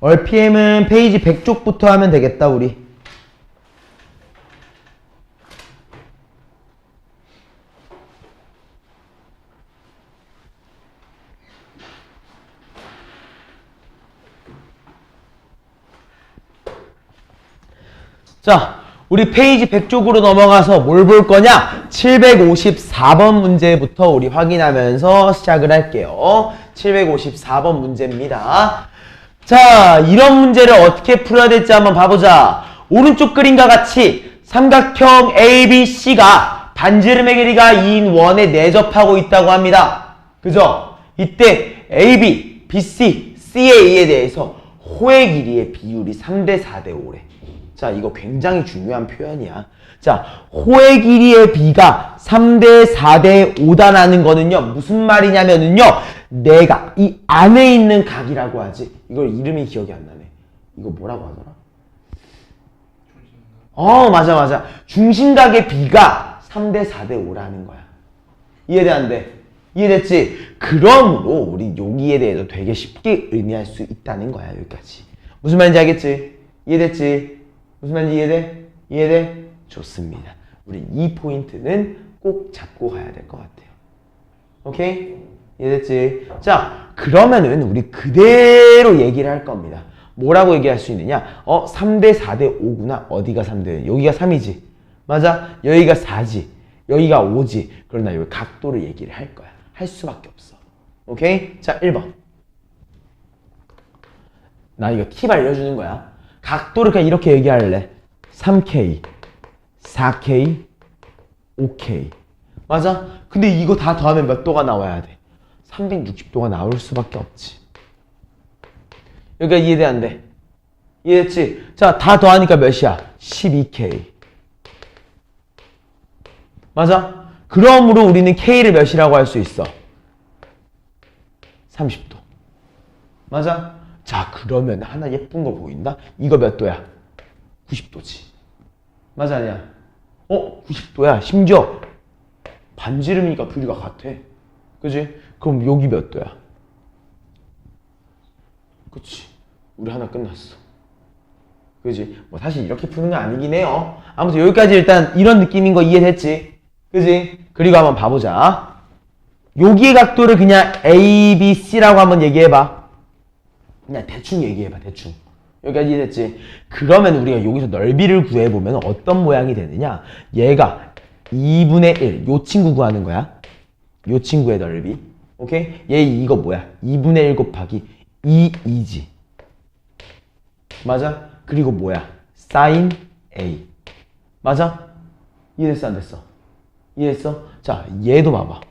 RPM은 페이지 100쪽부터 하면 되겠다, 우리. 자, 우리 페이지 100쪽으로 넘어가서 뭘 볼 거냐? 754번 문제부터 우리 확인하면서 시작을 할게요. 754번 문제입니다. 자, 이런 문제를 어떻게 풀어야 될지 한번 봐보자. 오른쪽 그림과 같이 삼각형 ABC가 반지름의 길이가 2인 원에 내접하고 있다고 합니다. 그죠? 이때 AB, BC, CA에 대해서 호의 길이의 비율이 3대 4대 5래. 자, 이거 굉장히 중요한 표현이야. 자, 호의 길이의 비가 3대 4대 5다라는 거는요, 무슨 말이냐면은요, 내가 이 안에 있는 각이라고 하지. 이걸 이름이 기억이 안 나네. 이거 뭐라고 하더라? 맞아. 중심각의 비가 3대 4대 5라는 거야. 이해돼, 안 돼? 이해됐지? 그러므로 우리 여기에 대해서 되게 쉽게 의미할 수 있다는 거야, 여기까지. 무슨 말인지 알겠지? 이해됐지? 무슨 말인지 이해돼? 이해돼? 좋습니다. 우리 이 포인트는 꼭 잡고 가야 될 것 같아요. 오케이? 이해됐지? 자, 그러면은 우리 그대로 얘기를 할 겁니다. 뭐라고 얘기할 수 있느냐? 3대 4대 5구나. 어디가 3대? 여기가 3이지. 맞아? 여기가 4지. 여기가 5지. 그러나 여기 각도를 얘기를 할 거야. 할 수밖에 없어. 오케이? 자, 1번. 나 이거 팁 알려주는 거야. 각도를 그냥 이렇게 얘기할래. 3K, 4K, 5K. 맞아? 근데 이거 다 더하면 몇 도가 나와야 돼? 360도가 나올 수밖에 없지. 여기가 이해돼, 안 돼? 이해됐지? 자, 다 더하니까 몇이야? 12K. 맞아? 그러므로 우리는 K를 몇이라고 할 수 있어? 30도. 맞아? 자, 그러면 하나 예쁜 거 보인다? 이거 몇 도야? 90도지. 맞아, 아니야? 90도야. 심지어 반지름이니까 비율이가 같아. 그지? 그럼 여기 몇 도야? 그치? 우리 하나 끝났어. 그지? 뭐 사실 이렇게 푸는 건 아니긴 해요. 아무튼 여기까지 일단 이런 느낌인 거 이해됐지? 그지? 그리고 한번 봐보자. 여기의 각도를 그냥 ABC라고 한번 얘기해봐. 그냥 대충 얘기해봐, 대충. 여기까지 이해됐지? 그러면 우리가 여기서 넓이를 구해보면 어떤 모양이 되느냐? 얘가 2분의 1, 요 친구 구하는 거야. 요 친구의 넓이. 오케이? 얘 이거 뭐야? 2분의 1 곱하기 2지. 맞아? 그리고 뭐야? sin A. 맞아? 이해됐어, 안 됐어? 이해했어? 자, 얘도 봐봐.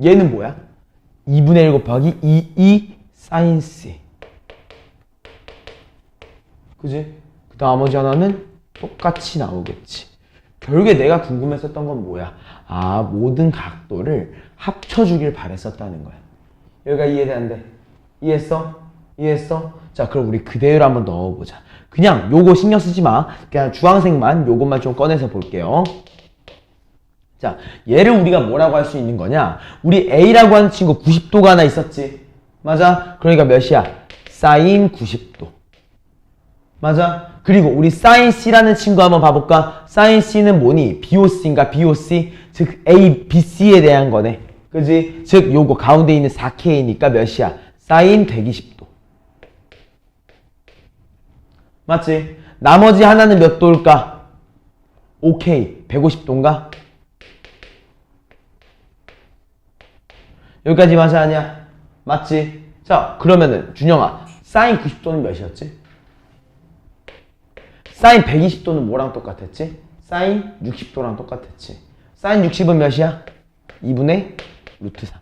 얘는 뭐야? 2분의 1 곱하기 2 sin C. 그지? 그 나머지 하나는 똑같이 나오겠지. 결국에 내가 궁금했었던 건 뭐야? 모든 각도를 합쳐주길 바랬었다는 거야. 여기가 이해돼, 안 돼? 이해했어? 이해했어? 자, 그럼 우리 그대로 한번 넣어보자. 그냥 요거 신경 쓰지 마. 그냥 주황색만 요것만 좀 꺼내서 볼게요. 자, 얘를 우리가 뭐라고 할 수 있는 거냐? 우리 A라고 하는 친구 90도가 하나 있었지? 맞아? 그러니까 몇이야? 사인 90도. 맞아? 그리고 우리 사인 C라는 친구 한번 봐볼까? 사인 C는 뭐니? BOC인가? BOC? 즉 A, BC에 대한 거네. 그지? 즉 요거 가운데 있는 4K니까 몇이야? 사인 120도. 맞지? 나머지 하나는 몇 도일까? OK, 150도인가? 여기까지 맞아 아니야? 맞지? 자, 그러면은 준영아, 사인 90도는 몇이었지? 사인 120도는 뭐랑 똑같았지? 사인 60도랑 똑같았지. 사인 60은 몇이야? 2분의 루트 3.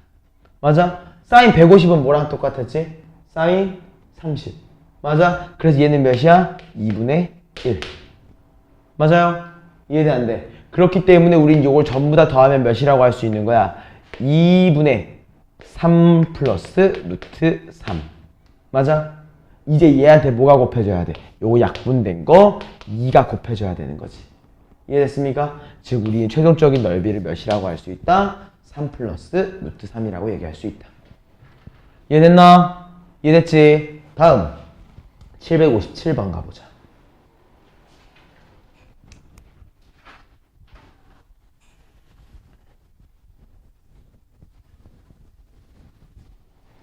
맞아? 사인 150은 뭐랑 똑같았지? 사인 30. 맞아? 그래서 얘는 몇이야? 2분의 1. 맞아요? 이해돼 안 돼? 그렇기 때문에 우린 이걸 전부 다 더하면 몇이라고 할 수 있는 거야? 2분의 3 플러스 루트 3. 맞아? 이제 얘한테 뭐가 곱해져야 돼? 요거 약분된 거 2가 곱해져야 되는 거지. 이해됐습니까? 즉 우리는 최종적인 넓이를 몇이라고 할 수 있다? 3 플러스 루트 3이라고 얘기할 수 있다. 이해됐나? 이해됐지? 다음 757번 가보자.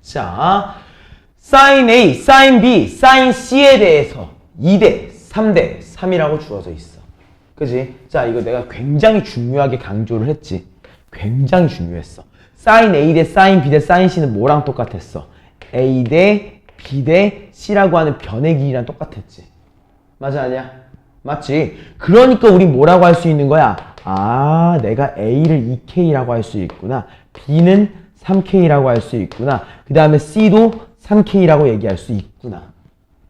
자, sin A, sin B, sin C에 대해서 2대, 3대, 3이라고 주어져 있어. 그지? 자, 이거 내가 굉장히 중요하게 강조를 했지. 굉장히 중요했어. sin A 대 sin B 대 sin C는 뭐랑 똑같았어? A 대 B 대 C라고 하는 변의 길이랑 똑같았지. 맞아, 아니야? 맞지? 그러니까 우리 뭐라고 할 수 있는 거야? 아, 내가 A를 2K라고 할 수 있구나. B는 3K라고 할 수 있구나. 그 다음에 C도 3K라고 얘기할 수 있구나.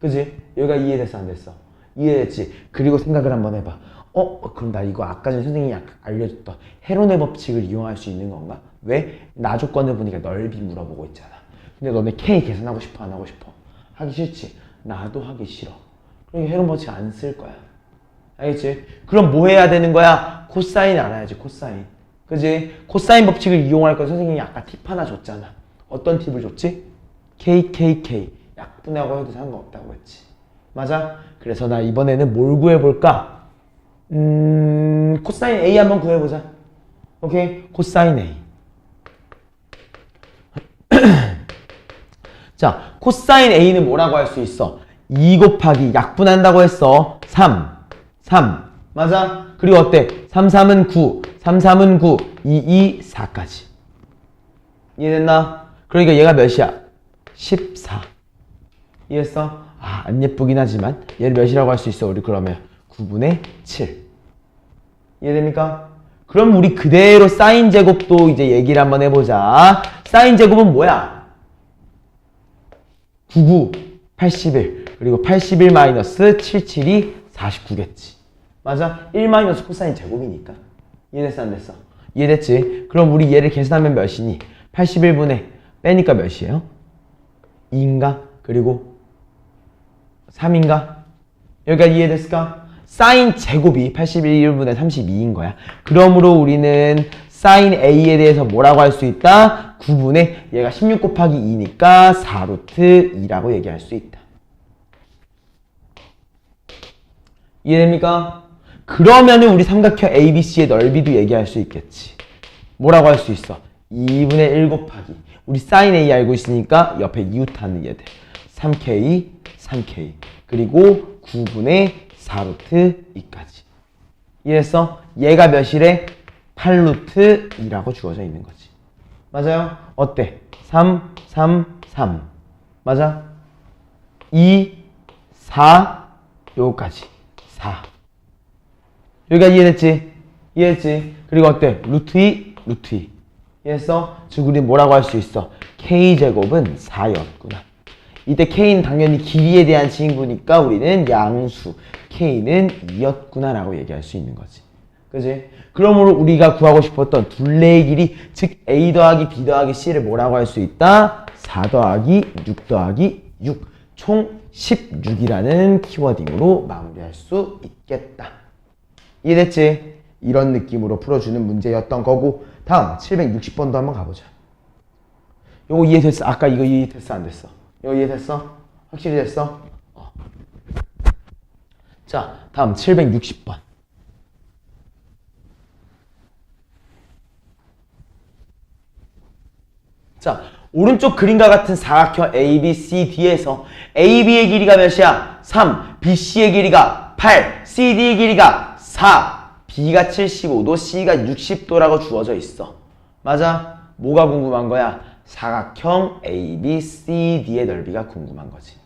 그지? 여기가 이해됐어, 안 됐어? 이해됐지? 그리고 생각을 한번 해봐. 그럼 나 이거 아까 전에 선생님이 알려줬던 헤론의 법칙을 이용할 수 있는 건가? 왜? 나 조건을 보니까 넓이 물어보고 있잖아. 근데 너네 K 계산하고 싶어, 안 하고 싶어? 하기 싫지? 나도 하기 싫어. 그러니까 헤론 법칙 안 쓸 거야. 알겠지? 그럼 뭐 해야 되는 거야? 코사인 알아야지, 코사인. 그지? 코사인 법칙을 이용할 거 선생님이 아까 팁 하나 줬잖아. 어떤 팁을 줬지? KKK. 약분하고 해도 상관없다고 했지. 맞아? 그래서 나 이번에는 뭘 구해볼까? 코사인 A 한번 구해보자. 오케이? 코사인 A. 자, 코사인 A는 뭐라고 할 수 있어? 2 곱하기 약분한다고 했어. 3. 맞아? 그리고 어때? 3, 3은 9. 3, 3은 9. 2, 2, 4까지. 이해됐나? 그러니까 얘가 몇이야? 14. 이해했어? 아, 안 예쁘긴 하지만 얘를 몇이라고 할 수 있어? 우리 그러면 9분의 7. 이해됩니까? 그럼 우리 그대로 사인 제곱도 이제 얘기를 한번 해보자. 사인 제곱은 뭐야? 99, 81. 그리고 81 마이너스 77이 49겠지. 맞아? 1 마이너스 코사인 제곱이니까. 이해됐어, 안 됐어? 이해됐지? 그럼 우리 얘를 계산하면 몇이니? 81분의 빼니까 몇이에요? 2인가? 그리고 3인가? 여기까지 이해됐을까? 사인 제곱이 81분의 32인 거야. 그러므로 우리는 사인 A에 대해서 뭐라고 할 수 있다? 9분의 얘가 16 곱하기 2니까 4루트 2라고 얘기할 수 있다. 이해됩니까? 그러면은 우리 삼각형 ABC의 넓이도 얘기할 수 있겠지. 뭐라고 할 수 있어? 2분의 1 곱하기 우리 사인 A 알고 있으니까 옆에 이웃하는 얘들 3K, 3K 그리고 9분의 4루트 2까지. 이해했어? 얘가 몇이래? 8루트 2라고 주어져 있는 거지. 맞아요? 어때? 3, 3, 3 맞아? 2, 4 요거까지 4. 여기가 이해됐지? 이해했지? 그리고 어때? 루트 2, 루트 2. 이해했어? 즉 우리 뭐라고 할 수 있어? K제곱은 4였구나. 이때 K는 당연히 길이에 대한 친구니까 우리는 양수 K는 2였구나 라고 얘기할 수 있는 거지. 그지? 그러므로 우리가 구하고 싶었던 둘레의 길이 즉 A 더하기 B 더하기 C를 뭐라고 할 수 있다? 4 더하기 6 더하기 6 총 16이라는 키워딩으로 마무리할 수 있겠다. 이해됐지? 이런 느낌으로 풀어주는 문제였던 거고, 다음 760번도 한번 가보자. 요거 이해됐어? 아까 이거 이해됐어? 안 됐어? 이거 이해됐어? 확실히 됐어? 자, 다음 760번. 자, 오른쪽 그림과 같은 사각형 ABCD에서 AB의 길이가 몇이야? 3, BC의 길이가 8, CD의 길이가 4, B가 75도, C가 60도라고 주어져 있어. 맞아? 뭐가 궁금한 거야? 사각형 ABCD의 넓이가 궁금한 거지.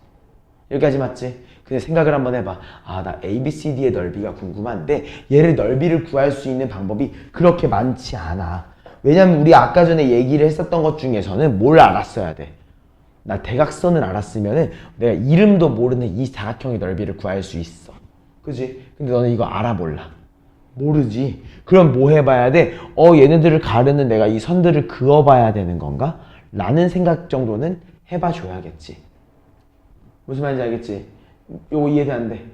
여기까지 맞지? 근데 생각을 한번 해봐. 아, 나 ABCD의 넓이가 궁금한데 얘를 넓이를 구할 수 있는 방법이 그렇게 많지 않아. 왜냐면 우리 아까 전에 얘기를 했었던 것 중에서는 뭘 알았어야 돼? 나 대각선을 알았으면은 내가 이름도 모르는 이 사각형의 넓이를 구할 수 있어. 그지? 근데 너는 이거 알아 몰라? 모르지. 그럼 뭐 해봐야 돼? 얘네들을 가르는 내가 이 선들을 그어봐야 되는 건가? 라는 생각 정도는 해봐줘야겠지. 무슨 말인지 알겠지? 요거 이해돼 안 돼?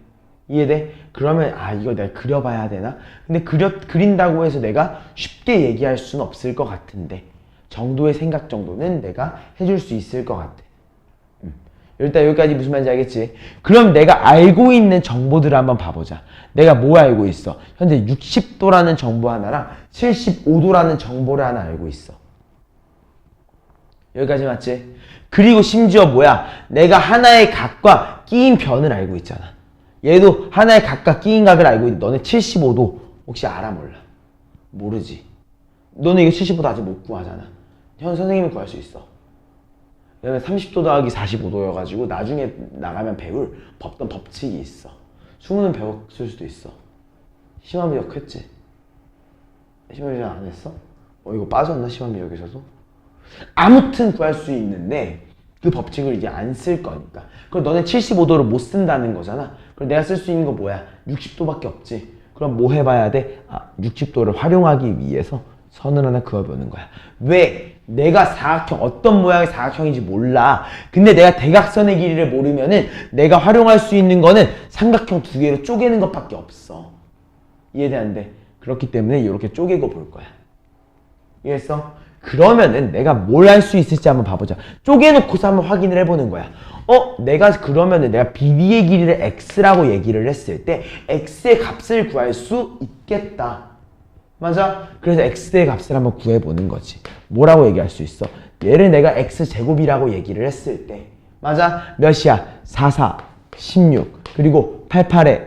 이해돼? 그러면 이거 내가 그려봐야 되나? 근데 그린다고 해서 내가 쉽게 얘기할 수는 없을 것 같은데 정도의 생각 정도는 내가 해줄 수 있을 것 같아. 일단 여기까지 무슨 말인지 알겠지? 그럼 내가 알고 있는 정보들을 한번 봐보자. 내가 뭐 알고 있어? 현재 60도라는 정보 하나랑 75도라는 정보를 하나 알고 있어. 여기까지 맞지? 그리고 심지어 뭐야? 내가 하나의 각과 끼인 변을 알고 있잖아. 얘도 하나의 각과 끼인 각을 알고 있는데 너네 75도 혹시 알아 몰라? 모르지. 너는 이거 75도 아직 못 구하잖아. 현 선생님이 구할 수 있어. 왜냐면 30도 더하기 45도여가지고 나중에 나가면 배울 어떤 법칙이 있어. 수능은 배웠을 수도 있어. 심화미적 했지? 심화미적 안 했어? 이거 빠졌나? 심화미적에서도? 아무튼 구할 수 있는데 그 법칙을 이제 안 쓸 거니까. 그럼 너네 75도를 못 쓴다는 거잖아. 그럼 내가 쓸 수 있는 거 뭐야? 60도밖에 없지. 그럼 뭐 해봐야 돼? 60도를 활용하기 위해서 선을 하나 그어보는 거야. 왜? 내가 사각형, 어떤 모양의 사각형인지 몰라. 근데 내가 대각선의 길이를 모르면은 내가 활용할 수 있는 거는 삼각형 두 개로 쪼개는 것밖에 없어. 이해되는데? 그렇기 때문에 이렇게 쪼개고 볼 거야. 이해했어? 그러면은 내가 뭘 할 수 있을지 한번 봐보자. 쪼개놓고서 한번 확인을 해보는 거야. 내가 그러면은 내가 BD의 길이를 X라고 얘기를 했을 때 X의 값을 구할 수 있겠다. 맞아? 그래서 X의 값을 한번 구해보는 거지. 뭐라고 얘기할 수 있어? 얘를 내가 X제곱이라고 얘기를 했을 때 맞아? 몇이야? 4, 4, 16 그리고 8, 8에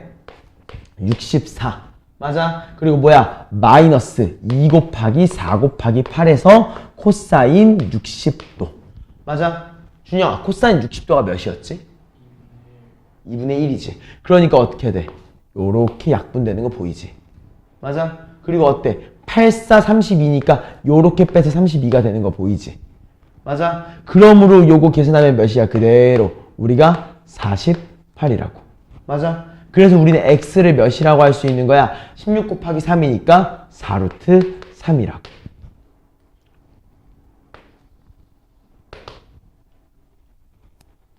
64 맞아? 그리고 뭐야? 마이너스 2 곱하기 4 곱하기 8에서 코사인 60도 맞아? 준영아, 코사인 60도가 몇이었지? 2분의 1이지. 그러니까 어떻게 돼? 요렇게 약분되는 거 보이지? 맞아? 그리고 어때? 8, 4, 32니까 요렇게 빼서 32가 되는 거 보이지? 맞아? 그러므로 요거 계산하면 몇이야? 그대로 우리가 48이라고. 맞아? 그래서 우리는 x를 몇이라고 할 수 있는 거야? 16 곱하기 3이니까 4루트 3이라고.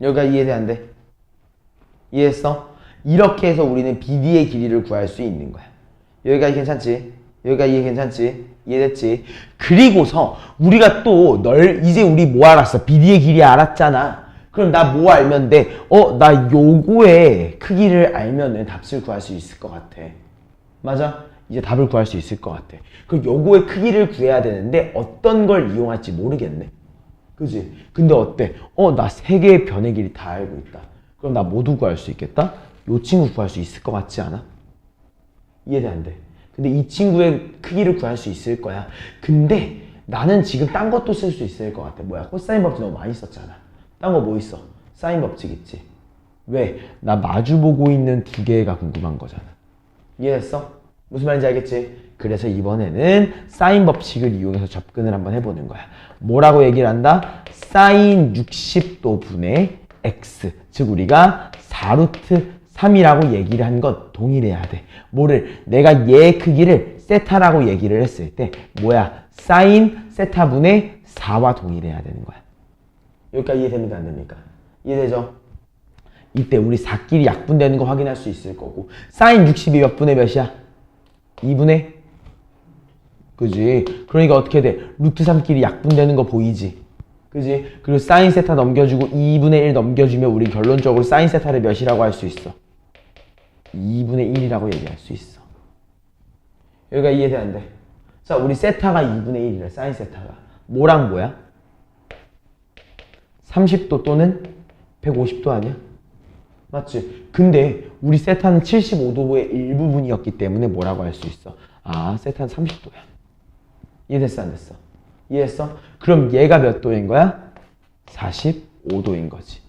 여기가 이해돼 안 돼? 이해했어? 이렇게 해서 우리는 BD의 길이를 구할 수 있는 거야. 여기까지 괜찮지? 여기까지 이해 괜찮지? 이해됐지? 그리고서 우리가 또 이제 우리 뭐 알았어? BD의 길이 알았잖아. 그럼 나 뭐 알면 돼? 나 요거의 크기를 알면은 답을 구할 수 있을 것 같아. 맞아? 이제 답을 구할 수 있을 것 같아. 그럼 요거의 크기를 구해야 되는데 어떤 걸 이용할지 모르겠네. 그지? 근데 어때? 나 세 개의 변의 길이 다 알고 있다. 그럼 나 모두 구할 수 있겠다? 요 친구 구할 수 있을 것 같지 않아? 이해돼 안 돼? 근데 이 친구의 크기를 구할 수 있을 거야. 근데 나는 지금 딴 것도 쓸 수 있을 것 같아. 뭐야? 코사인 법칙 너무 많이 썼잖아. 딴 거 뭐 있어? 사인 법칙 있지? 왜? 나 마주보고 있는 두 개가 궁금한 거잖아. 이해했어? 무슨 말인지 알겠지? 그래서 이번에는 사인 법칙을 이용해서 접근을 한번 해보는 거야. 뭐라고 얘기를 한다? 사인 60도 분의 x. 즉 우리가 4루트 3이라고 얘기를 한 건 동일해야 돼. 뭐를? 내가 얘의 크기를 세타라고 얘기를 했을 때 뭐야? 사인 세타분의 4와 동일해야 되는 거야. 여기까지 이해됩니까? 안 됩니까? 이해되죠? 이때 우리 4끼리 약분되는 거 확인할 수 있을 거고 사인 60이 몇 분의 몇이야? 2분의 그지? 그러니까 어떻게 돼? 루트 3끼리 약분되는 거 보이지? 그지? 그리고 사인 세타 넘겨주고 2분의 1 넘겨주면 우리 결론적으로 사인 세타를 몇이라고 할 수 있어? 2분의 1이라고 얘기할 수 있어. 여기가 이해돼 안 돼? 자, 우리 세타가 2분의 1이래. 사인 세타가. 뭐랑 뭐야? 30도 또는 150도 아니야? 맞지? 근데 우리 세타는 75도의 일부분이었기 때문에 뭐라고 할 수 있어? 아, 세타는 30도야. 이해됐어 안 됐어? 이해했어? 그럼 얘가 몇 도인 거야? 45도인 거지.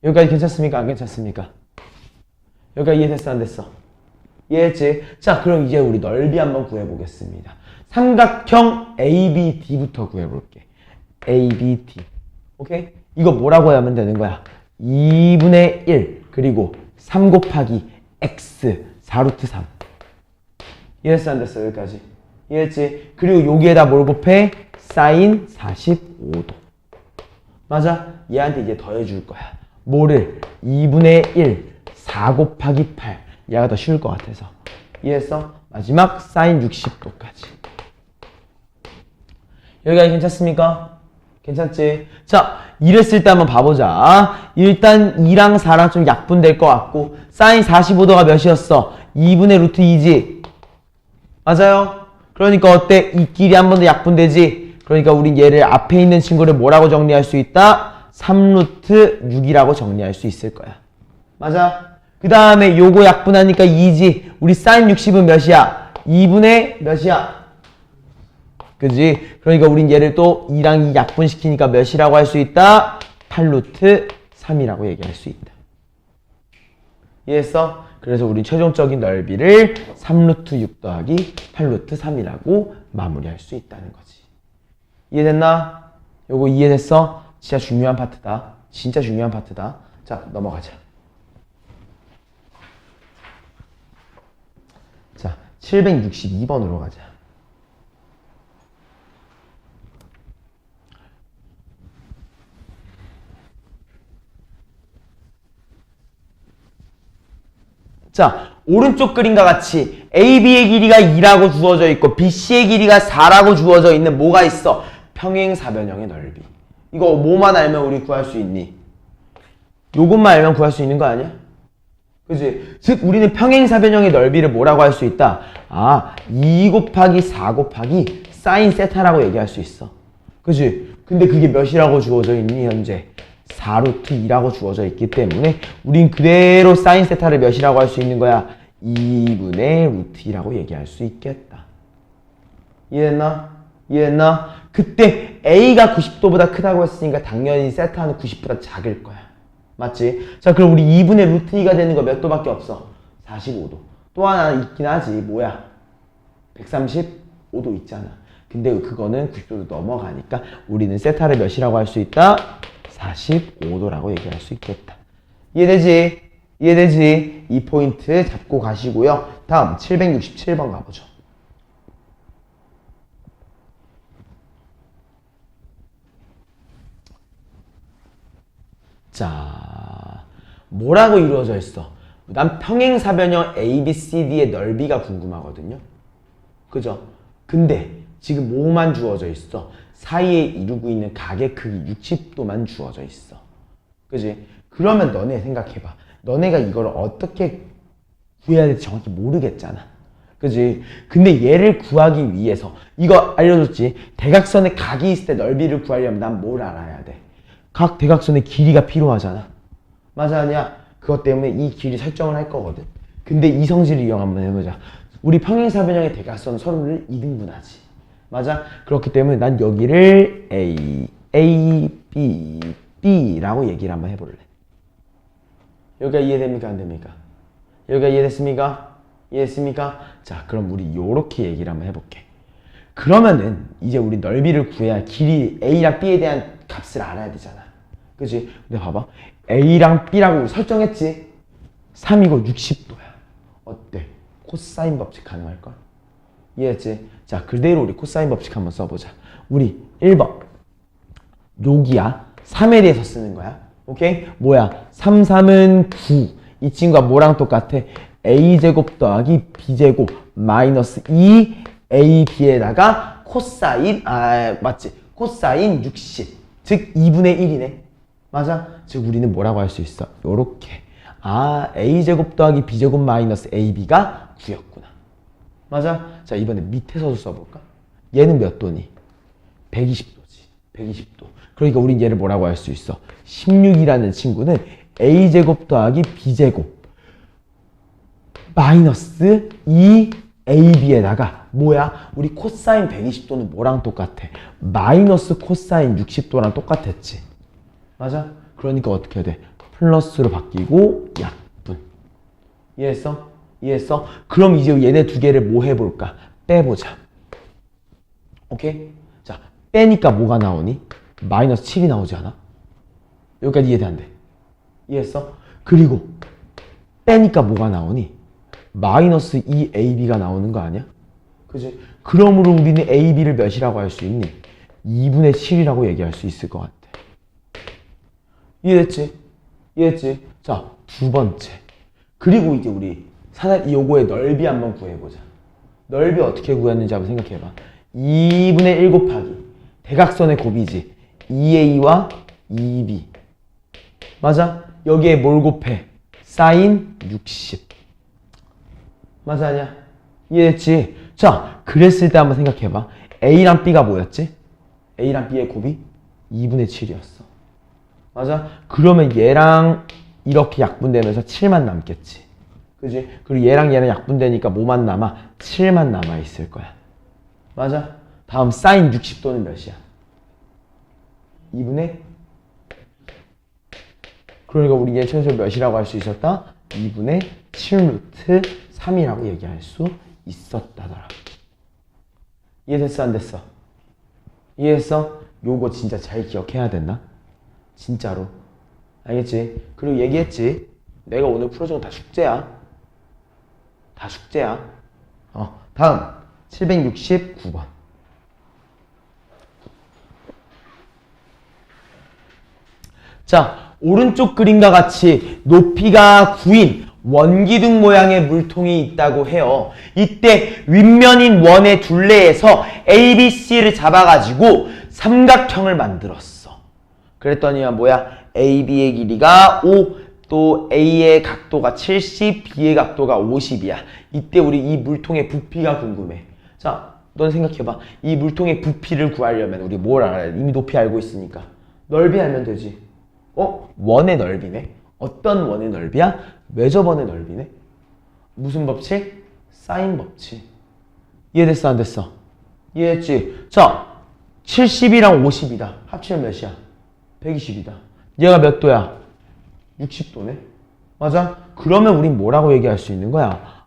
여기까지 괜찮습니까? 안 괜찮습니까? 여기까지 이해됐어 안 됐어? 이해했지? 자, 그럼 이제 우리 넓이 한번 구해보겠습니다. 삼각형 ABD부터 구해볼게. ABD. 오케이? 이거 뭐라고 하면 되는 거야? 2분의 1 그리고 3 곱하기 x 4루트 3. 이해했어 안 됐어? 여기까지. 이해했지? 그리고 여기에다 뭘 곱해? 사인 45도. 맞아? 얘한테 이제 더해줄 거야. 뭐를? 2분의 1 4 곱하기 8. 얘가 더 쉬울 것 같아서. 이해했어? 마지막 사인 60도까지. 여기까지 괜찮습니까? 괜찮지? 자, 이랬을 때 한번 봐보자. 일단 2랑 4랑 좀 약분될 것 같고 사인 45도가 몇이었어? 2분의 루트 2지? 맞아요? 그러니까 어때? 이 길이 한 번 더 약분되지? 그러니까 우린 얘를 앞에 있는 친구를 뭐라고 정리할 수 있다? 3루트 6이라고 정리할 수 있을 거야. 맞아? 그 다음에 요거 약분하니까 2지? 우리 사인 60은 몇이야? 2분의 몇이야? 그지? 그러니까 우린 얘를 또 2랑 2 약분시키니까 몇이라고 할 수 있다? 8루트 3이라고 얘기할 수 있다. 이해했어? 그래서 우린 최종적인 넓이를 3루트 6 더하기 8루트 3이라고 마무리할 수 있다는 거지. 이해됐나? 요거 이해됐어? 진짜 중요한 파트다. 진짜 중요한 파트다. 자, 넘어가자. 자, 762번으로 가자. 자, 오른쪽 그림과 같이 AB의 길이가 2라고 주어져 있고 BC의 길이가 4라고 주어져 있는 뭐가 있어? 평행사변형의 넓이. 이거 뭐만 알면 우리 구할 수 있니? 요것만 알면 구할 수 있는 거 아니야? 그치? 즉 우리는 평행사변형의 넓이를 뭐라고 할 수 있다? 아, 2 곱하기 4 곱하기 사인 세타라고 얘기할 수 있어. 그치? 근데 그게 몇이라고 주어져 있니 현재? 4루트 2라고 주어져 있기 때문에 우린 그대로 사인 세타를 몇이라고 할 수 있는 거야? 2분의 루트 2라고 얘기할 수 있겠다. 이해했나? 이해했나? 그때 A가 90도보다 크다고 했으니까 당연히 세타는 90보다 작을 거야. 맞지? 자, 그럼 우리 2분의 루트 2가 되는 거 몇 도밖에 없어? 45도. 또 하나 있긴 하지. 뭐야? 135도 있잖아. 근데 그거는 90도도 넘어가니까 우리는 세타를 몇이라고 할 수 있다? 45도라고 얘기할 수 있겠다. 이해되지? 이해되지? 이 포인트 잡고 가시고요. 다음 767번 가보죠. 자, 뭐라고 이루어져 있어? 난 평행사변형 ABCD의 넓이가 궁금하거든요. 그죠? 근데 지금 뭐만 주어져 있어? 사이에 이루고 있는 각의 크기 60도만 주어져 있어. 그지? 그러면 너네 생각해봐. 너네가 이걸 어떻게 구해야 될지 정확히 모르겠잖아. 그지? 근데 얘를 구하기 위해서 이거 알려줬지? 대각선의 각이 있을 때 넓이를 구하려면 난 뭘 알아야 돼? 각 대각선의 길이가 필요하잖아. 맞아 아니야? 그것 때문에 이 길이 설정을 할 거거든. 근데 이성질을 이용 한번 해보자. 우리 평행사변형의 대각선은 서로를 2등분하지. 맞아? 그렇기 때문에 난 여기를 A, B, B라고 얘기를 한번 해볼래. 여기가 이해됩니까? 안 됩니까? 여기가 이해됐습니까? 이해했습니까? 자, 그럼 우리 요렇게 얘기를 한번 해볼게. 그러면은 이제 우리 넓이를 구해야 길이 A랑 B에 대한 값을 알아야 되잖아. 그치? 근데 봐봐. A랑 B라고 우리 설정했지? 3이고 60도야. 어때? 코사인 법칙 가능할걸? 이해했지? 자, 그대로 우리 코사인 법칙 한번 써보자. 우리 1번. 여기야. 3에 대해서 쓰는 거야. 오케이? 뭐야? 3, 3은 9. 이 친구가 뭐랑 똑같아? A제곱 더하기 B제곱 마이너스 2 AB에다가 코사인, 맞지? 코사인 60. 즉, 2분의 1이네. 맞아? 즉, 우리는 뭐라고 할 수 있어? 요렇게. A제곱 더하기 B제곱 마이너스 AB가 9였구나. 맞아? 자, 이번에 밑에서도 써볼까? 얘는 몇 도니? 120도지. 120도. 그러니까 우린 얘를 뭐라고 할 수 있어? 16이라는 친구는 A제곱 더하기 B제곱 마이너스 2AB에다가 뭐야? 우리 코사인 120도는 뭐랑 똑같아? 마이너스 코사인 60도랑 똑같았지. 맞아? 그러니까 어떻게 해야 돼? 플러스로 바뀌고 약분. 이해했어? 이해했어? 그럼 이제 얘네 두 개를 뭐 해볼까? 빼보자. 오케이? 자, 빼니까 뭐가 나오니? 마이너스 7이 나오지 않아? 여기까지 이해돼 안 돼? 이해했어? 그리고 빼니까 뭐가 나오니? 마이너스 2AB가 나오는 거 아니야? 그지? 그러므로 우리는 AB를 몇이라고 할 수 있니? 2분의 7이라고 얘기할 수 있을 것 같아. 이해됐지? 이해했지? 자, 두 번째. 그리고 이제 우리 요거의 넓이 한번 구해보자. 넓이 어떻게 구했는지 한번 생각해봐. 2분의 1 곱하기 대각선의 곱이지. 2A와 2B. 맞아? 여기에 뭘 곱해? 사인 60. 맞아 아니야? 이해됐지? 자, 그랬을 때 한번 생각해봐. A랑 B가 뭐였지? A랑 B의 곱이 2분의 7이었어. 맞아? 그러면 얘랑 이렇게 약분되면서 7만 남겠지. 그지? 그리고 얘랑 약분되니까 뭐만 남아? 7만 남아있을 거야. 맞아? 다음 사인 60도는 몇이야? 2분의? 그러니까 우리 얘 최소 몇이라고 할 수 있었다? 2분의 7 루트 3이라고 얘기할 수 있었다더라. 이해됐어? 안 됐어? 이해했어? 요거 진짜 잘 기억해야 된다. 진짜로. 알겠지? 그리고 얘기했지. 내가 오늘 풀어준 건 다 숙제야. 다 숙제야. 다음 769번. 자, 오른쪽 그림과 같이 높이가 9인 원기둥 모양의 물통이 있다고 해요. 이때 윗면인 원의 둘레에서 ABC를 잡아가지고 삼각형을 만들었어. 그랬더니 뭐야? AB의 길이가 5, 또 A의 각도가 70, B의 각도가 50이야. 이때 우리 이 물통의 부피가 궁금해. 자, 넌 생각해봐. 이 물통의 부피를 구하려면 우리 뭘 알아야 돼? 이미 높이 알고 있으니까. 넓이 알면 되지. 원의 넓이네. 어떤 원의 넓이야? 외접원의 넓이네. 무슨 법칙? 사인 법칙. 이해됐어? 안 됐어? 이해했지? 자, 70이랑 50이다. 합치면 몇이야? 120이다. 얘가 몇 도야? 60도네. 맞아? 그러면 우린 뭐라고 얘기할 수 있는 거야?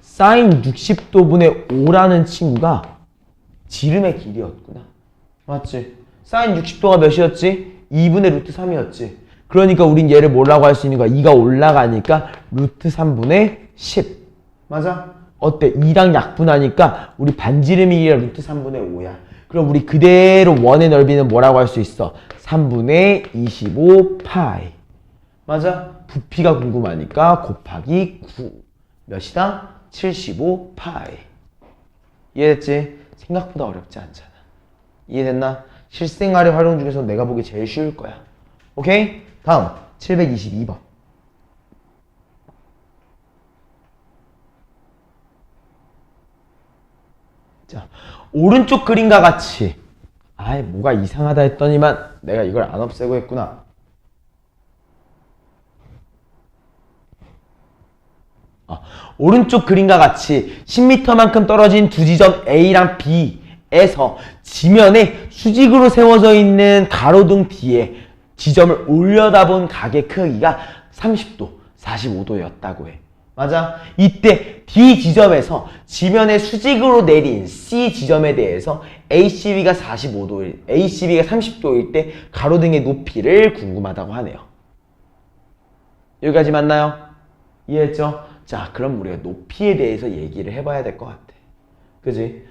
사인 60도분의 5라는 친구가 지름의 길이였구나. 맞지? 사인 60도가 몇이었지? 2분의 루트 3이었지. 그러니까 우린 얘를 뭐라고 할 수 있는 거야? 2가 올라가니까 루트 3분의 10. 맞아? 어때? 2랑 약분하니까 우리 반지름의 길이가 루트 3분의 5야. 그럼 우리 그대로 원의 넓이는 뭐라고 할 수 있어? 3분의 25 파이. 맞아? 부피가 궁금하니까 곱하기 9. 몇이다? 75 파이. 이해됐지? 생각보다 어렵지 않잖아. 이해됐나? 실생활의 활용 중에서 내가 보기 제일 쉬울 거야. 오케이? 다음 722번. 자, 오른쪽 그림과 같이 뭐가 이상하다 했더니만 내가 이걸 안 없애고 했구나. 오른쪽 그림과 같이 10m만큼 떨어진 두 지점 A랑 B에서 지면에 수직으로 세워져 있는 가로등 뒤에 지점을 올려다본 각의 크기가 30도, 45도였다고 해. 맞아? 이때 D 지점에서 지면에 수직으로 내린 C 지점에 대해서 ACB가 30도일 때 가로등의 높이를 궁금하다고 하네요. 여기까지 맞나요? 이해했죠? 자, 그럼 우리가 높이에 대해서 얘기를 해봐야 될 것 같아. 그지?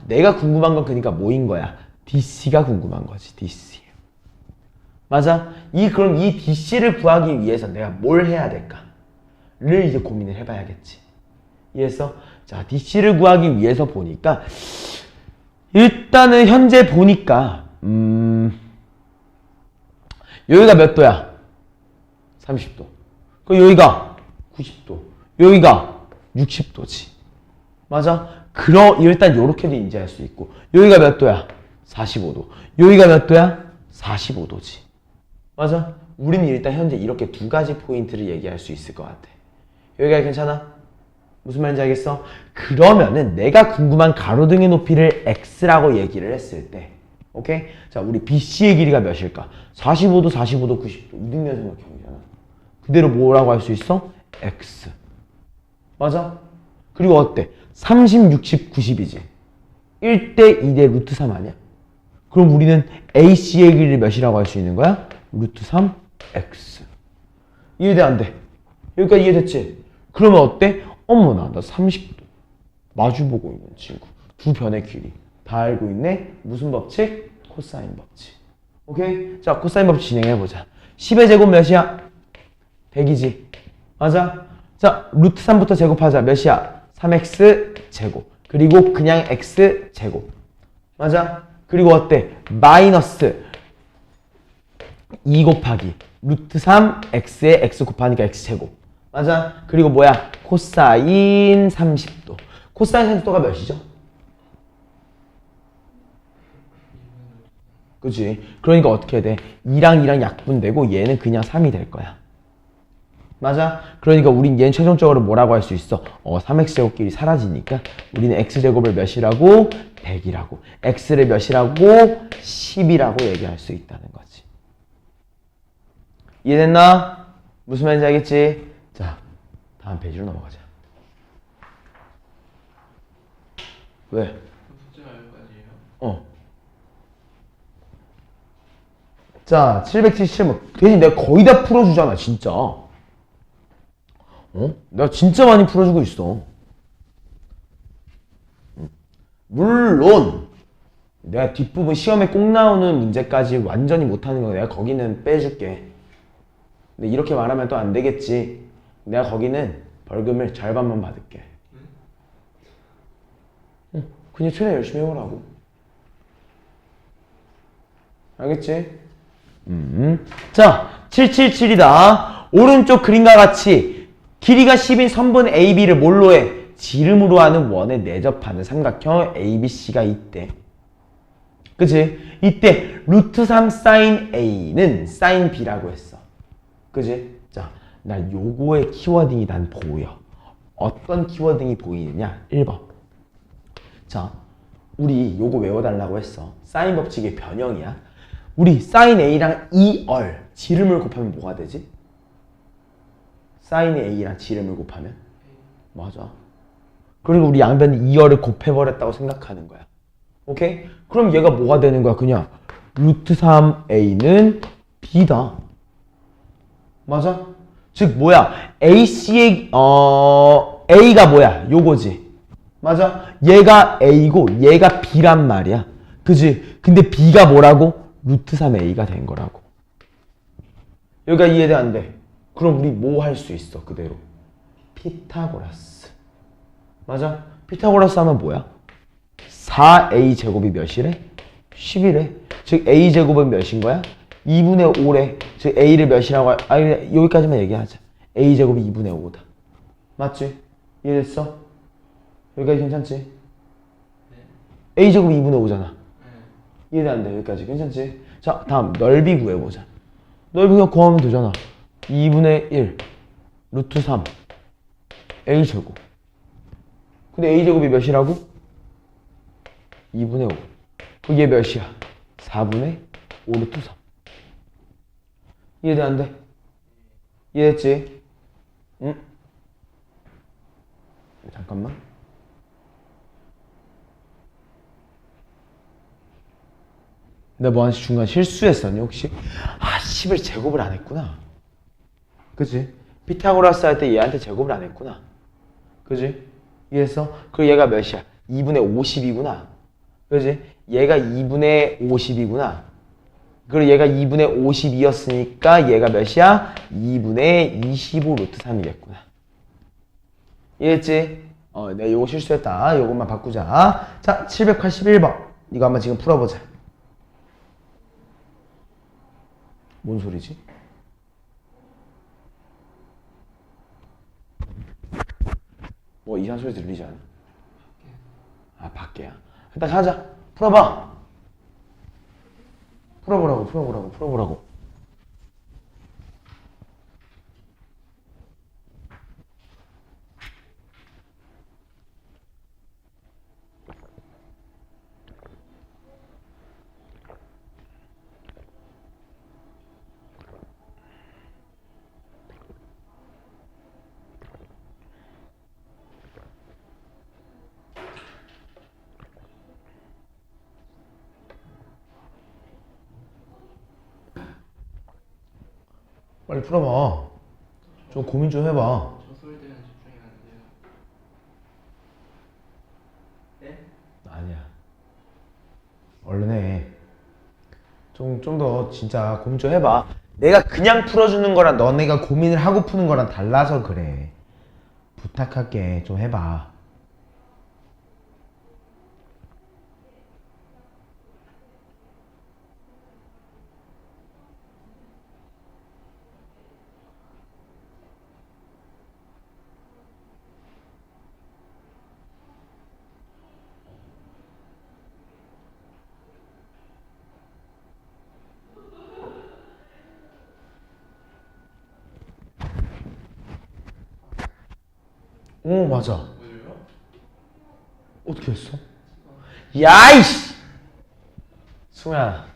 내가 궁금한 건 그러니까 뭐인 거야? DC가 궁금한 거지, DC. 맞아? 그럼 이 DC를 구하기 위해서 내가 뭘 해야 될까? 를 이제 고민을 해봐야겠지. 이해했어? 자, DC를 구하기 위해서 보니까 일단은 현재 보니까 여기가 몇 도야? 30도. 그럼 여기가 90도. 여기가 60도지. 맞아? 일단 요렇게도 인지할 수 있고 여기가 몇 도야? 45도. 여기가 몇 도야? 45도지. 맞아? 우리는 일단 현재 이렇게 두 가지 포인트를 얘기할 수 있을 것 같아. 여기가 괜찮아? 무슨 말인지 알겠어? 그러면은 내가 궁금한 가로등의 높이를 x라고 얘기를 했을 때 오케이? 자, 우리 BC의 길이가 몇일까? 45도, 45도, 90도. 이등변삼각형이잖아. 그대로 뭐라고 할 수 있어? x. 맞아? 그리고 어때? 30, 60, 90이지. 1대 2대 루트 3 아니야? 그럼 우리는 AC의 길이를 몇이라고 할 수 있는 거야? 루트 3x. 이해돼 안 돼? 여기까지 이해됐지? 그러면 어때? 어머나, 나 30도 마주보고 있는 친구. 두 변의 길이 다 알고 있네? 무슨 법칙? 코사인 법칙. 오케이? 자, 코사인 법칙 진행해보자. 10의 제곱 몇이야? 100이지. 맞아? 자, 루트 3부터 제곱하자. 몇이야? 3x 제곱. 그리고 그냥 x 제곱. 맞아? 그리고 어때? 마이너스 2 곱하기 루트 3x에 x 곱하니까 x 제곱. 맞아? 그리고 뭐야? 코사인 30도. 코사인 30도가 몇이죠? 그치? 그러니까 어떻게 해야 돼? 2랑 2랑 약분되고 얘는 그냥 3이 될 거야. 맞아? 그러니까 우린 얘는 최종적으로 뭐라고 할 수 있어? 3x제곱끼리 사라지니까 우리는 x제곱을 몇이라고? 100이라고. x를 몇이라고? 10이라고 얘기할 수 있다는 거지. 이해됐나? 무슨 말인지 알겠지? 자, 다음 페이지로 넘어가자. 왜? 숙제 여기까지예요? 자, 777문. 대신 내가 거의 다 풀어주잖아, 진짜. 내가 진짜 많이 풀어주고 있어. 물론 내가 뒷부분 시험에 꼭 나오는 문제까지 완전히 못하는 거 내가 거기는 빼줄게. 근데 이렇게 말하면 또 안 되겠지. 내가 거기는 벌금을 절반만 받을게. 그냥 최대한 열심히 해보라고. 알겠지? 자, 777이다. 오른쪽 그림과 같이 길이가 10인 선분 AB를 뭘로 해? 지름으로 하는 원에 내접하는 삼각형 ABC가 있대. 그치? 이때 루트 3 사인 A는 사인 B라고 했어. 그치? 자, 나 요거의 키워딩이 난 보여. 어떤 키워딩이 보이느냐? 1번. 자, 우리 요거 외워달라고 했어. 사인 법칙의 변형이야. 우리 사인 A랑 2얼 지름을 곱하면 뭐가 되지? 사인 A랑 지름을 곱하면? 맞아. 그리고 우리 양변 2얼을 곱해버렸다고 생각하는 거야. 오케이? 그럼 얘가 뭐가 되는 거야? 그냥 루트 3A는 B다. 맞아? 즉 뭐야? AC의 A가 뭐야? 요거지. 맞아? 얘가 A고 얘가 B란 말이야. 그지? 근데 B가 뭐라고? 루트 3A가 된 거라고. 여기가 이해돼 안 돼? 그럼 우리 뭐 할 수 있어? 그대로 피타고라스. 맞아? 피타고라스 하면 뭐야? 4A 제곱이 몇이래? 10이래. 즉 A 제곱은 몇인 거야? 2분의 5래. 즉 A를 몇이라고 여기까지만 얘기하자. A 제곱이 2분의 5다. 맞지? 이해됐어? 여기까지 괜찮지? 네. A 제곱이 2분의 5잖아. 네. 이해돼 안 돼? 여기까지 괜찮지? 자, 다음 넓이 구해보자. 넓이 그냥 구하면 되잖아. 2분의 1 루트 3 A 제곱. 근데 A 제곱이 몇이라고? 2분의 5. 그게 몇이야? 4분의 5 루트 3. 이해돼 안 돼? 이해됐지? 응? 잠깐만. 내가 뭐 하나씩 중간 실수했었니 혹시? 10을 제곱을 안 했구나. 그치? 피타고라스 할 때 얘한테 제곱을 안 했구나. 그치? 이해했어? 그리고 얘가 몇이야? 2분의 50이구나. 그치? 얘가 2분의 50이구나. 그리고 얘가 2분의 52였으니까 얘가 몇이야? 2분의 25 루트 3이겠구나. 이해했지? 내 요거 실수했다. 요것만 바꾸자. 자, 781번. 이거 한번 지금 풀어보자. 뭔 소리지? 뭐 이상한 소리 들리지 않아? 아, 밖에야. 일단 가자. 풀어봐. 풀어보라고. 빨리 풀어봐. 좀 고민 좀 해봐. 저 소리 때문에 집중이 안 돼요. 네? 아니야. 얼른 해. 좀 더 진짜 고민 좀 해봐. 내가 그냥 풀어주는 거랑 너네가 고민을 하고 푸는 거랑 달라서 그래. 부탁할게. 좀 해봐. 오, 맞아. 왜요? 어떻게 했어? 야이씨! 승우야,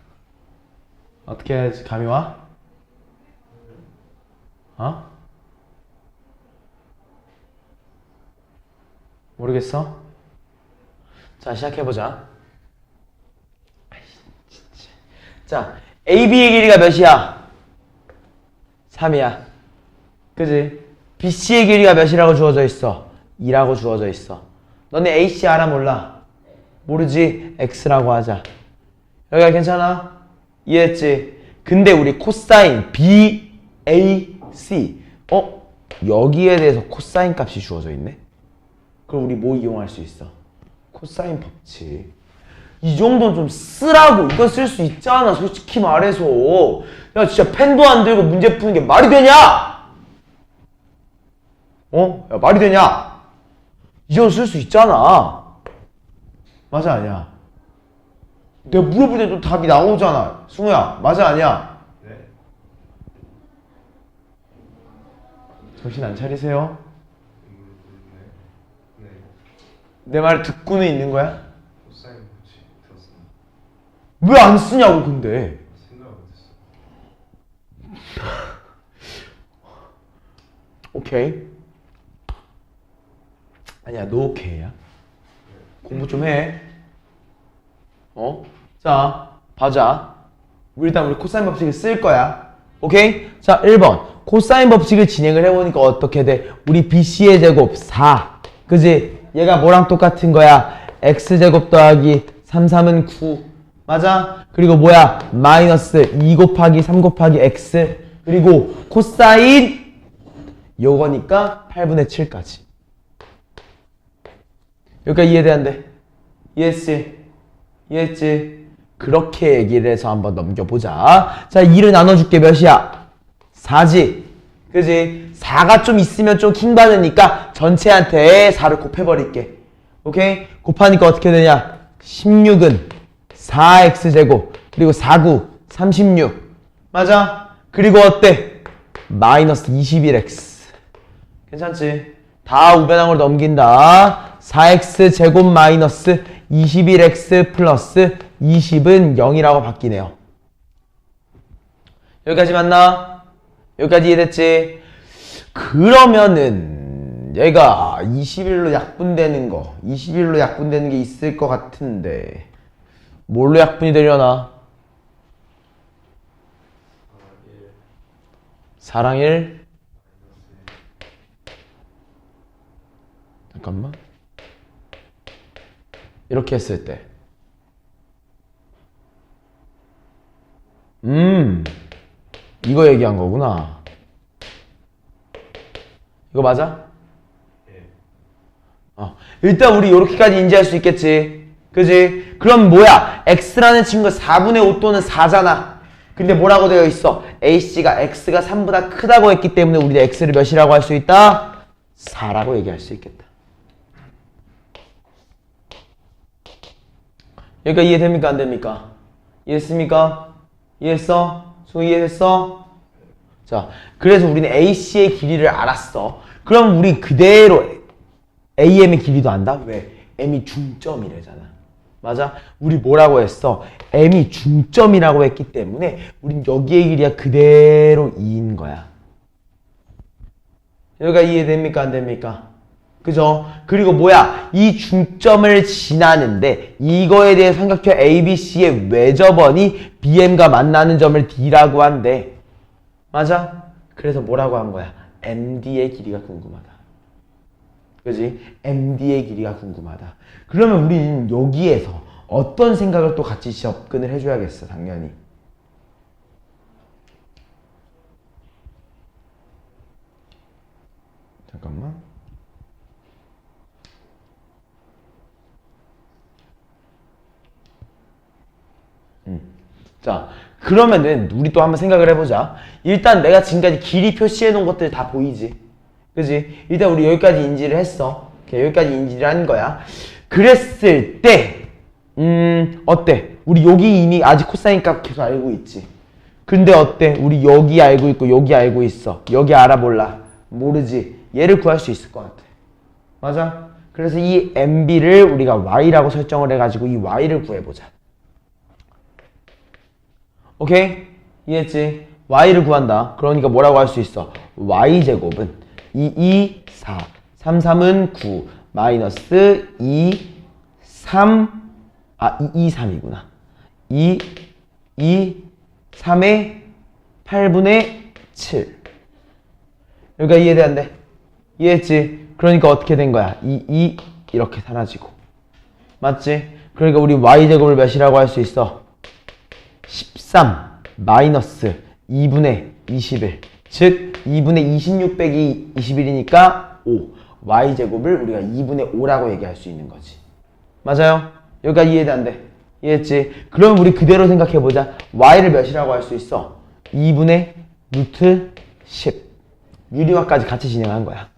어떻게 해야지? 감이 와? 어? 모르겠어? 자, 시작해보자. 자, AB의 길이가 몇이야? 3이야. 그지? BC의 길이가 몇이라고 주어져 있어? 2라고 주어져 있어. 너네 AC 알아 몰라? 모르지? X라고 하자. 여기가 괜찮아? 이해했지? 근데 우리 코사인 BAC 여기에 대해서 코사인 값이 주어져 있네? 그럼 우리 뭐 이용할 수 있어? 코사인 법칙. 이 정도는 좀 쓰라고. 이거 쓸 수 있잖아, 솔직히 말해서. 야, 진짜 펜도 안 들고 문제 푸는 게 말이 되냐? 야, 말이 되냐? 이 정도 쓸 수 있잖아. 맞아, 아니야? 내가 물어볼 때도 답이 나오잖아. 승우야, 맞아, 아니야? 네. 정신 안 차리세요? 네. 내 말 듣고는 있는 거야? 코사인 법칙 들었습니다. 왜 안 쓰냐고, 근데. 생각을 못했어. 오케이. 아니야, 너 오케이야. 공부 좀 해. 자, 봐자. 일단 우리 코사인 법칙을 쓸 거야. 오케이? 자, 1번. 코사인 법칙을 진행을 해보니까 어떻게 돼? 우리 BC의 제곱 4. 그지? 얘가 뭐랑 똑같은 거야? X제곱 더하기 3, 3은 9. 맞아? 그리고 뭐야? 마이너스 2 곱하기 3 곱하기 X. 그리고 코사인 요거니까 8분의 7까지. 여기까지 이해돼 안 돼? 이해했지? 이해했지? 그렇게 얘기를 해서 한번 넘겨보자. 자, 2를 나눠줄게. 몇이야? 4지? 그지? 4가 좀 있으면 좀 킹받으니까 전체한테 4를 곱해버릴게. 오케이? 곱하니까 어떻게 되냐? 16은 4x제곱 그리고 4, 9, 36 맞아? 그리고 어때? 마이너스 21x 괜찮지? 다 우변항으로 넘긴다. 4x제곱 마이너스 21x 플러스 20은 0이라고 바뀌네요. 여기까지 맞나? 여기까지 이해됐지? 그러면은 얘가 21로 약분되는 거 21로 약분되는 게 있을 것 같은데 뭘로 약분이 되려나? 4랑 1 잠깐만 이렇게 했을 때 이거 얘기한 거구나. 이거 맞아? 일단 우리 요렇게까지 인지할 수 있겠지. 그지? 그럼 뭐야? x라는 친구가 4분의 5 또는 4잖아. 근데 뭐라고 되어 있어? AC가 x가 3보다 크다고 했기 때문에 우리는 x를 몇이라고 할 수 있다? 4라고 얘기할 수 있겠다. 여기까지 이해됩니까? 안 됩니까? 이해했습니까? 이해했어? 수고 이해했어? 자, 그래서 우리는 AC의 길이를 알았어. 그럼 우리 그대로 AM의 길이도 안다? 왜? M이 중점이래잖아. 맞아? 우리 뭐라고 했어? M이 중점이라고 했기 때문에 우린 여기의 길이가 그대로 2인 거야. 여기가 이해됩니까? 안 됩니까? 그죠? 그리고 뭐야? 이 중점을 지나는데 이거에 대해 삼각형 ABC의 외접원이 BM과 만나는 점을 D라고 한대. 맞아? 그래서 뭐라고 한 거야? MD의 길이가 궁금하다. 그지? MD의 길이가 궁금하다. 그러면 우리는 여기에서 어떤 생각을 또 같이 접근을 해줘야겠어, 당연히. 잠깐만. 자, 그러면은 우리 또 한번 생각을 해보자. 일단 내가 지금까지 길이 표시해 놓은 것들 다 보이지? 그지? 일단 우리 여기까지 인지를 했어. 오케이, 여기까지 인지를 한 거야. 그랬을 때 어때? 우리 여기 이미 아직 코사인 값 계속 알고 있지? 근데 어때? 우리 여기 알고 있고 여기 알고 있어. 여기 알아 몰라? 모르지? 얘를 구할 수 있을 것 같아. 맞아? 그래서 이 MB를 우리가 Y라고 설정을 해가지고 이 Y를 구해보자. 오케이? 이해했지? Y를 구한다. 그러니까 뭐라고 할 수 있어? Y제곱은 2, 4, 3, 3은 9, 마이너스 2, 3, 2, 3이구나. 2, 3의 8분의 7. 여기가 이해돼, 안 돼? 이해했지? 그러니까 어떻게 된 거야? 2 이렇게 사라지고. 맞지? 그러니까 우리 Y제곱을 몇이라고 할 수 있어? 13 마이너스 2분의 21. 즉 2분의 26 빼기 21이니까 5. Y제곱을 우리가 2분의 5라고 얘기할 수 있는 거지. 맞아요? 여기까지 이해돼, 안 돼? 이해했지? 그럼 우리 그대로 생각해보자. Y를 몇이라고 할 수 있어? 2분의 루트 10. 유리화까지 같이 진행한 거야.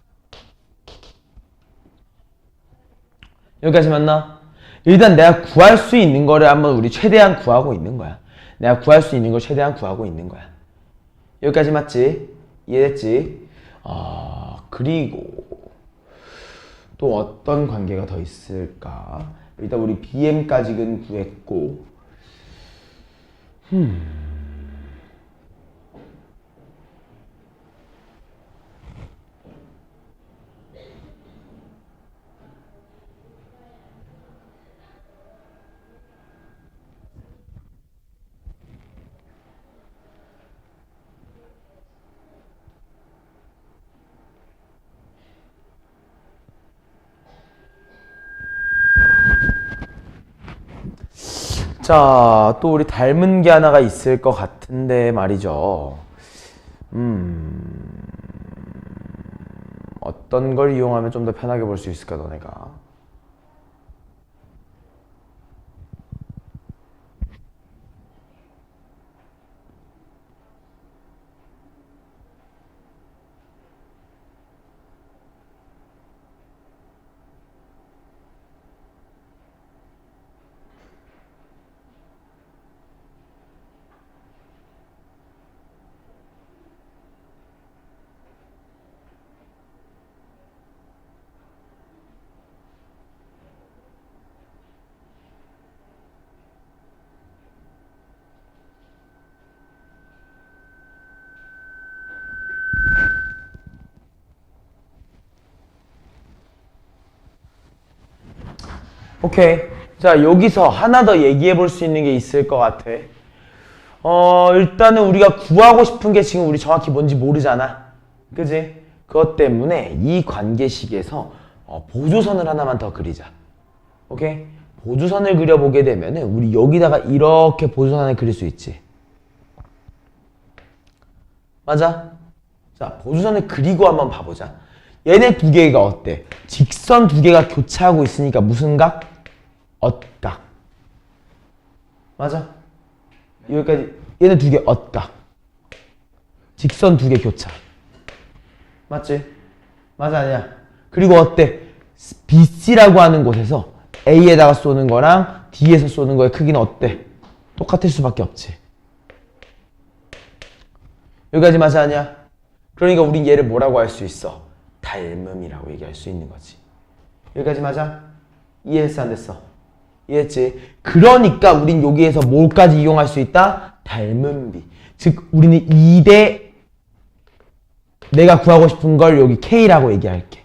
여기까지 맞나? 일단 내가 구할 수 있는 거를 한번 우리 최대한 구하고 있는 거야. 내가 구할 수 있는 걸 최대한 구하고 있는 거야. 여기까지 맞지? 이해됐지? 그리고 또 어떤 관계가 더 있을까? 일단 우리 BM까지는 구했고 자, 또 우리 닮은 게 하나가 있을 것 같은데 말이죠. 어떤 걸 이용하면 좀 더 편하게 볼 수 있을까, 너네가? 오케이. 자, 여기서 하나 더 얘기해 볼 수 있는 게 있을 것 같아. 일단은 우리가 구하고 싶은 게 지금 우리 정확히 뭔지 모르잖아. 그지? 그것 때문에 이 관계식에서 보조선을 하나만 더 그리자. 오케이? 보조선을 그려보게 되면은 우리 여기다가 이렇게 보조선을 그릴 수 있지. 맞아? 자, 보조선을 그리고 한번 봐보자. 얘네 두 개가 어때? 직선 두 개가 교차하고 있으니까 무슨 각? 엇각. 맞아? 여기까지 얘네 두 개 엇각. 직선 두 개 교차. 맞지? 맞아 아니야? 그리고 어때? BC라고 하는 곳에서 A에다가 쏘는 거랑 D에서 쏘는 거의 크기는 어때? 똑같을 수밖에 없지. 여기까지 맞아 아니야? 그러니까 우린 얘를 뭐라고 할 수 있어? 닮음이라고 얘기할 수 있는 거지. 여기까지 맞아? 이해했어 안 됐어? 이해했지? 그러니까 우린 여기에서 뭘까지 이용할 수 있다? 닮음비. 즉 우리는 2대 내가 구하고 싶은 걸 여기 K라고 얘기할게.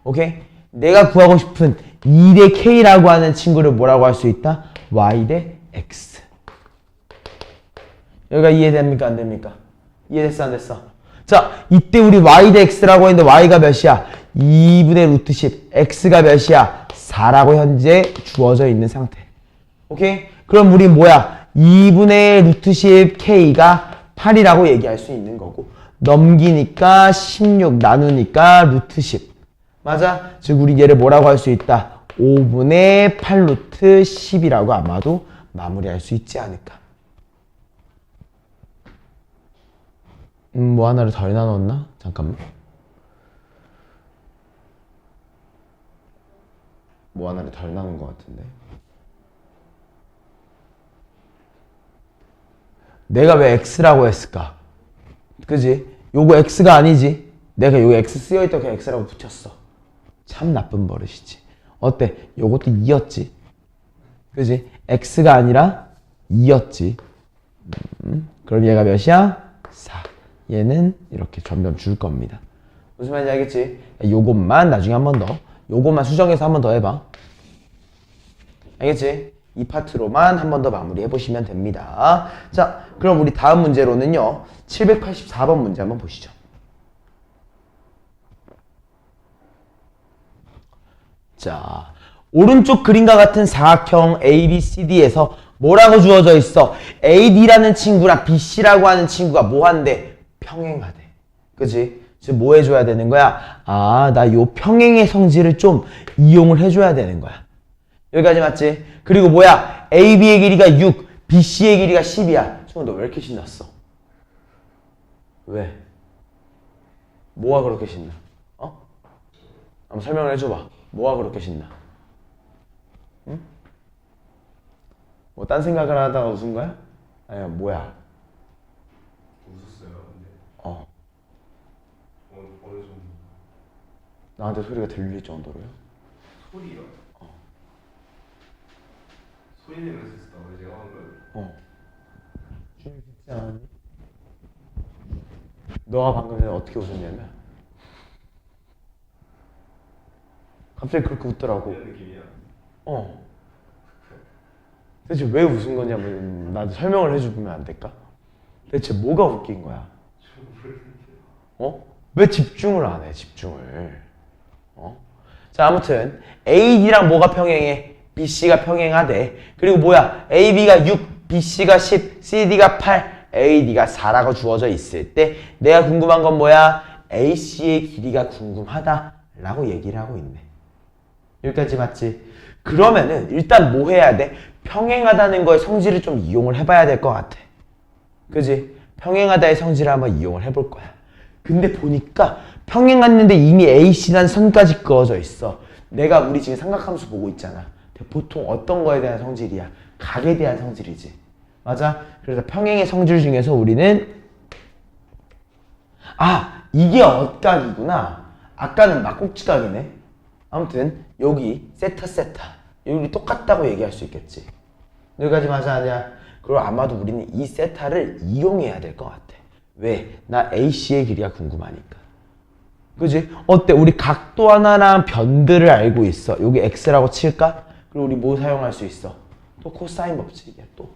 오케이? 내가 구하고 싶은 2대 K라고 하는 친구를 뭐라고 할 수 있다? Y 대 X. 여기가 이해됩니까? 안 됩니까? 이해됐어? 안 됐어? 자, 이때 우리 Y 대 X라고 했는데 Y가 몇이야? 2분의 루트 10. X가 몇이야? 4라고 현재 주어져 있는 상태. 오케이? 그럼 우리 뭐야? 2분의 루트 10 K가 8이라고 얘기할 수 있는 거고 넘기니까 16 나누니까 루트 10. 맞아? 즉 우리 얘를 뭐라고 할 수 있다? 5분의 8 루트 10이라고 아마도 마무리할 수 있지 않을까. 뭐 하나를 덜 나눴나? 잠깐만. 뭐 하나를 덜 나눈 것 같은데. 내가 왜 X라고 했을까? 그지? 요거 X가 아니지? 내가 요거 X 쓰여있다 그냥 X라고 붙였어. 참 나쁜 버릇이지. 어때? 요것도 2였지. 그지? X가 아니라 2였지. 그럼 얘가 몇이야? 4. 얘는 이렇게 점점 줄 겁니다. 무슨 말인지 알겠지? 요것만 나중에 한 번 더. 요것만 수정해서 한 번 더 해봐. 알겠지? 이 파트로만 한 번 더 마무리 해보시면 됩니다. 자, 그럼 우리 다음 문제로는요. 784번 문제 한번 보시죠. 자, 오른쪽 그림과 같은 사각형 ABCD에서 뭐라고 주어져 있어? AD라는 친구랑 BC라고 하는 친구가 뭐 한대? 평행하대. 그치? 지금 뭐 해줘야 되는 거야? 아, 나 요 평행의 성질을 좀 이용을 해줘야 되는 거야. 여기까지 맞지? 그리고 뭐야? AB의 길이가 6, BC의 길이가 10이야. 승우 너 왜 이렇게 신났어? 왜? 뭐가 그렇게 신나? 어? 한번 설명을 해줘봐. 뭐가 그렇게 신나? 응? 뭐 딴 생각을 하다가 웃은 거야? 아니야 뭐야? 웃었어요. 근데 어. 어느 정도 나한테 소리가 들릴 정도로요? 소리요? 소리 내면서 했었다고 제가 한 거예요? 어. 진짜 않니? 너가 방금 전에 어떻게 웃었냐면 갑자기 그렇게 웃더라고. 이런 느낌이야. 어. 대체 왜 웃은 거냐면 나도 설명을 해주면 안 될까? 대체 뭐가 웃긴 거야? 어? 왜 집중을 안 해? 집중을. 어? 자, 아무튼 AD랑 뭐가 평행해? BC가 평행하대. 그리고 뭐야? AB가 6, BC가 10, CD가 8, AD가 4라고 주어져 있을 때 내가 궁금한 건 뭐야? AC의 길이가 궁금하다라고 얘기를 하고 있네. 여기까지 맞지? 그러면은 일단 뭐 해야 돼? 평행하다는 거의 성질을 좀 이용을 해봐야 될 것 같아. 그지? 평행하다의 성질을 한번 이용을 해볼 거야. 근데 보니까 평행했는데 이미 AC라는 선까지 그어져 있어. 내가 우리 지금 삼각함수 보고 있잖아. 보통 어떤 거에 대한 성질이야? 각에 대한 성질이지. 맞아? 그래서 평행의 성질 중에서 우리는 이게 엇각이구나. 아까는 막꼭지각이네. 아무튼 여기 세타 여기 똑같다고 얘기할 수 있겠지. 여기까지 맞아 아니야? 그리고 아마도 우리는 이 세타를 이용해야 될 것 같아. 왜? 나 AC의 길이가 궁금하니까. 그지? 어때? 우리 각도 하나랑 변들을 알고 있어. 여기 X라고 칠까? 그리고 우리 뭐 사용할 수 있어? 또 코사인 법칙이야 또.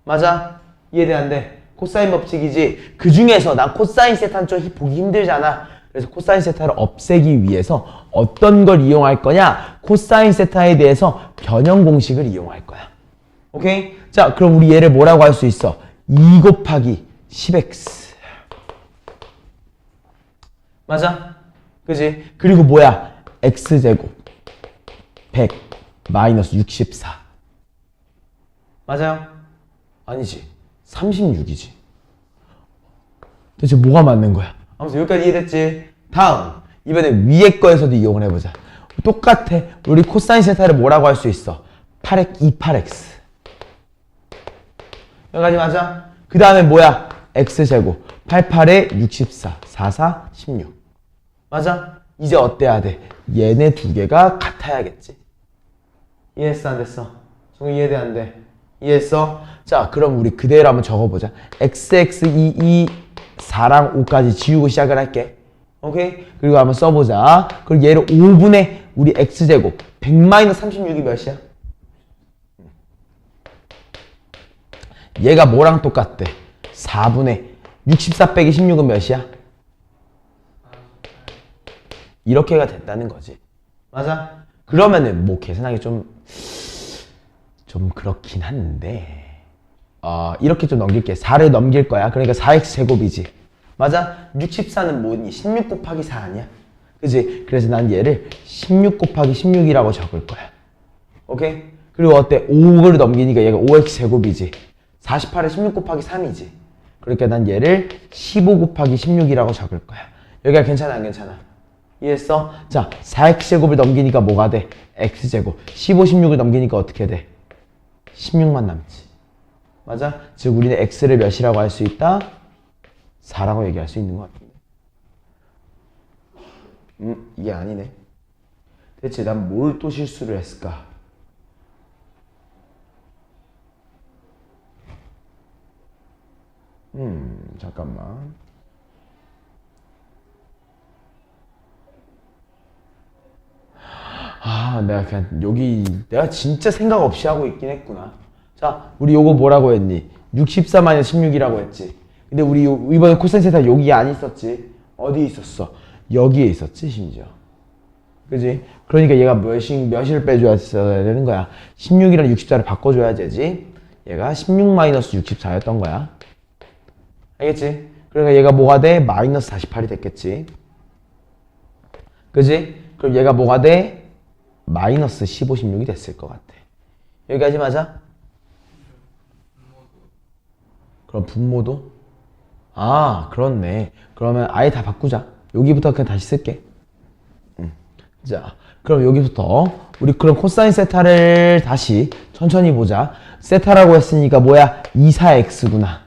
맞아? 이해돼 안 돼? 코사인 법칙이지. 그 중에서 난 코사인 세타는 좀 보기 힘들잖아. 그래서 코사인 세타를 없애기 위해서 어떤 걸 이용할 거냐? 코사인 세타에 대해서 변형 공식을 이용할 거야. 오케이? 자, 그럼 우리 얘를 뭐라고 할 수 있어? 2 곱하기 10x. 맞아? 그지? 그리고 뭐야? x제곱 100 마이너스 64 맞아요? 아니지 36이지. 도대체 뭐가 맞는 거야? 아무튼 여기까지 이해됐지? 다음 이번에 위에 거에서도 이용을 해보자. 똑같아. 우리 코사인 세타를 뭐라고 할 수 있어? 8x 28x 여기까지 맞아? 그 다음에 뭐야? x제곱 88에 64 44 16 맞아? 이제 어때야 돼? 얘네 두 개가 같아야겠지. 이해했어 안 됐어? 정말 이해돼 안 돼? 이해했어? 자 그럼 우리 그대로 한번 적어보자. xx22 4랑 5까지 지우고 시작을 할게. 오케이? 그리고 한번 써보자. 그리고 얘를 5분의 우리 x제곱 100-36이 몇이야? 얘가 뭐랑 똑같대? 4분의 64 빼기 16은 몇이야? 이렇게가 됐다는 거지. 맞아? 그러면은 뭐 계산하기 좀 그렇긴 한데 이렇게 좀 넘길게. 4를 넘길 거야. 그러니까 4x제곱이지. 맞아? 64는 뭐니? 16 곱하기 4 아니야? 그지? 그래서 난 얘를 16 곱하기 16이라고 적을 거야. 오케이? 그리고 어때? 5를 넘기니까 얘가 5x제곱이지. 48에 16 곱하기 3이지. 그러니까 난 얘를 15 곱하기 16이라고 적을 거야. 여기가 괜찮아 안 괜찮아? 이해했어? 자 4x제곱을 넘기니까 뭐가 돼? x제곱. 15, 16을 넘기니까 어떻게 돼? 16만 남지. 맞아? 즉 우리는 x를 몇이라고 할 수 있다? 4라고 얘기할 수 있는 것 같은데. 이게 아니네. 대체 난 뭘 또 실수를 했을까? 잠깐만. 내가 그냥 여기 내가 진짜 생각 없이 하고 있긴 했구나. 자, 우리 요거 뭐라고 했니? 64-16이라고 했지. 근데 우리 이번에 코사인 세타 여기 안 있었지? 어디 있었어? 여기에 있었지 심지어. 그지? 그러니까 얘가 몇을 빼줘야 되는 거야. 16이랑 64를 바꿔줘야 되지. 얘가 16-64였던 거야. 알겠지? 그러니까 얘가 뭐가 돼? 마이너스 48이 됐겠지. 그지? 그럼 얘가 뭐가 돼? 마이너스 15, 16이 됐을 것 같아. 여기까지 맞아? 그럼 분모도? 그렇네. 그러면 아예 다 바꾸자. 여기부터 그냥 다시 쓸게. 자, 그럼 여기부터 우리 그럼 코사인 세타를 다시 천천히 보자. 세타라고 했으니까 뭐야? 24x구나.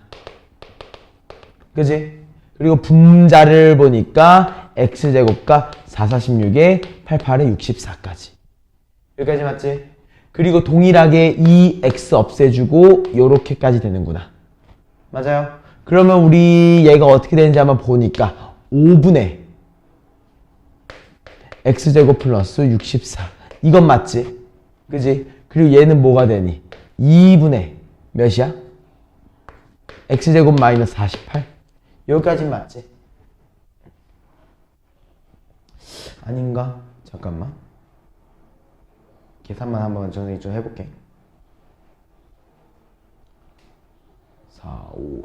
그지? 그리고 분자를 보니까 x제곱과 4, 46에 88에 64까지. 여기까지 맞지? 그리고 동일하게 이 x 없애주고 요렇게까지 되는구나. 맞아요? 그러면 우리 얘가 어떻게 되는지 한번 보니까 5분의 x제곱 플러스 64 이건 맞지? 그지? 그리고 얘는 뭐가 되니? 2분의 몇이야? x제곱 마이너스 48 여기까지 맞지? 아닌가? 잠깐만 계산만 한번 정리 좀 해볼게. 4, 5,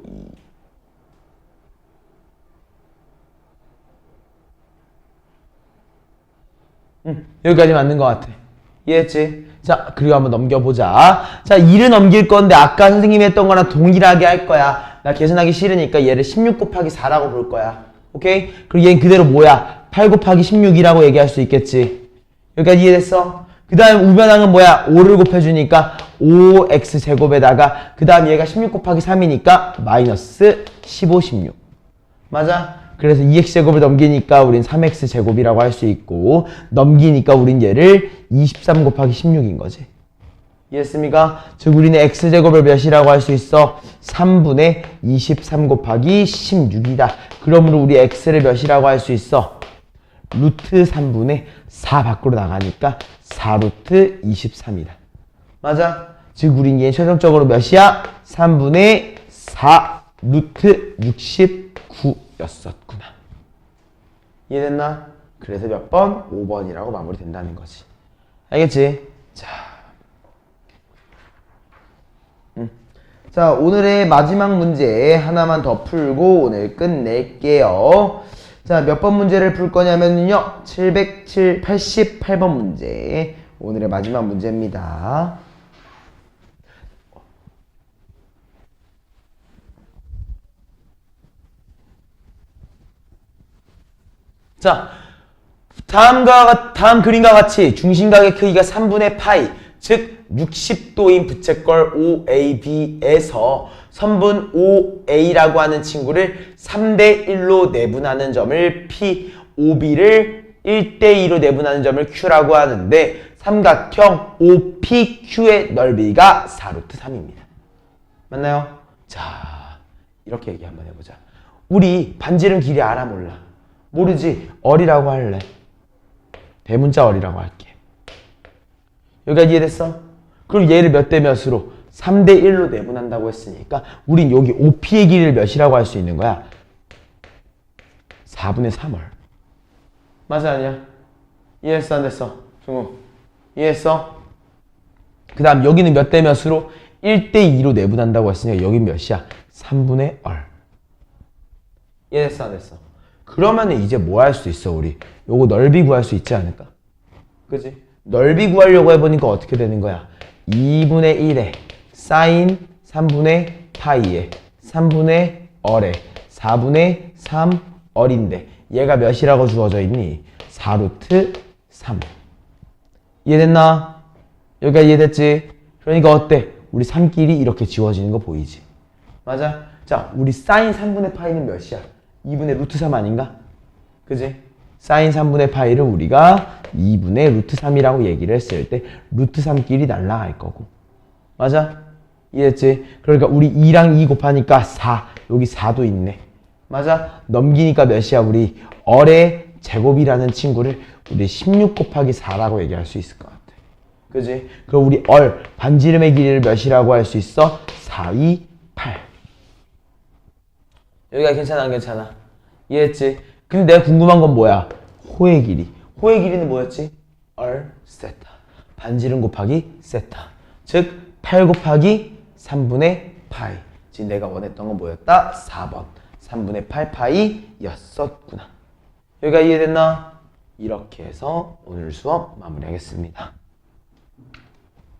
2 여기까지 맞는 것 같아. 이해했지? 자, 그리고 한번 넘겨보자. 자, 2를 넘길 건데 아까 선생님이 했던 거랑 동일하게 할 거야. 나 계산하기 싫으니까 얘를 16 곱하기 4라고 볼 거야. 오케이? 그리고 얘는 그대로 뭐야? 8 곱하기 16이라고 얘기할 수 있겠지. 여기까지 이해됐어? 그 다음 우변항은 뭐야? 5를 곱해주니까 5x제곱에다가 그 다음 얘가 16 곱하기 3이니까 마이너스 15, 16 맞아? 그래서 2x제곱을 넘기니까 우린 3x제곱이라고 할 수 있고 넘기니까 우린 얘를 23 곱하기 16인 거지. 이해했습니까? 즉 우리는 x제곱을 몇이라고 할 수 있어? 3분의 23 곱하기 16이다. 그러므로 우리 x를 몇이라고 할 수 있어? 루트 3분의 4 밖으로 나가니까 4루트 23이다. 맞아? 즉 우린 얘 최종적으로 몇이야? 3분의 4 루트 69였었구나. 이해됐나? 그래서 몇 번? 5번이라고 마무리된다는 거지. 알겠지? 자, 오늘의 마지막 문제 하나만 더 풀고 오늘 끝낼게요. 자, 몇 번 문제를 풀 거냐면요. 788번 문제. 오늘의 마지막 문제입니다. 자, 다음 그림과 같이 중심각의 크기가 3분의 파이, 즉 60도인 부채꼴 OAB에서 선분 OA라고 하는 친구를 3대1로 내분하는 점을 P, OB를 1대2로 내분하는 점을 Q라고 하는데 삼각형 OPQ의 넓이가 4루트 3입니다. 맞나요? 자, 이렇게 얘기 한번 해보자. 우리 반지름 길이 알아 몰라? 모르지? 어리라고 할래. 대문자 어리라고 할게. 여기까지 이해됐어? 그럼 얘를 몇 대 몇으로? 3대1로 내분한다고 했으니까 우린 여기 OP의 길이를 몇이라고 할 수 있는 거야? 4분의 3월. 맞아 아니야? 이해했어 안 됐어? 중우 이해했어? 그 다음 여기는 몇 대 몇으로? 1대2로 내분한다고 했으니까 여긴 몇이야? 3분의 얼. 이해됐어 안 됐어? 그러면 이제 뭐 할 수 있어 우리? 요거 넓이 구할 수 있지 않을까? 그지? 넓이 구하려고 해보니까 어떻게 되는 거야? 2분의 1에 사인 3분의 파이에 3분의 얼에 4분의 3 얼인데 얘가 몇이라고 주어져 있니? 4루트 3. 이해됐나? 여기까지 이해됐지? 그러니까 어때? 우리 3끼리 이렇게 지워지는 거 보이지? 맞아? 자, 우리 사인 3분의 파이는 몇이야? 2분의 루트 3 아닌가? 그지? 사인 3분의 파이를 우리가 2분의 루트 3이라고 얘기를 했을 때 루트 3끼리 날라갈 거고. 맞아? 이해했지? 그러니까 우리 2랑 2 곱하니까 4. 여기 4도 있네. 맞아? 넘기니까 몇이야? 우리 얼의 제곱이라는 친구를 우리 16 곱하기 4라고 얘기할 수 있을 것 같아. 그지? 그럼 우리 얼, 반지름의 길이를 몇이라고 할 수 있어? 4, 2, 8. 여기가 괜찮아 안 괜찮아? 이해했지? 근데 내가 궁금한 건 뭐야? 호의 길이. 호의 길이는 뭐였지? 얼 세타. 반지름 곱하기 세타. 즉 8 곱하기 3분의 파이. 지금 내가 원했던 건 뭐였다? 4번. 3분의 8 파이였었구나. 여기가 이해됐나? 이렇게 해서 오늘 수업 마무리하겠습니다.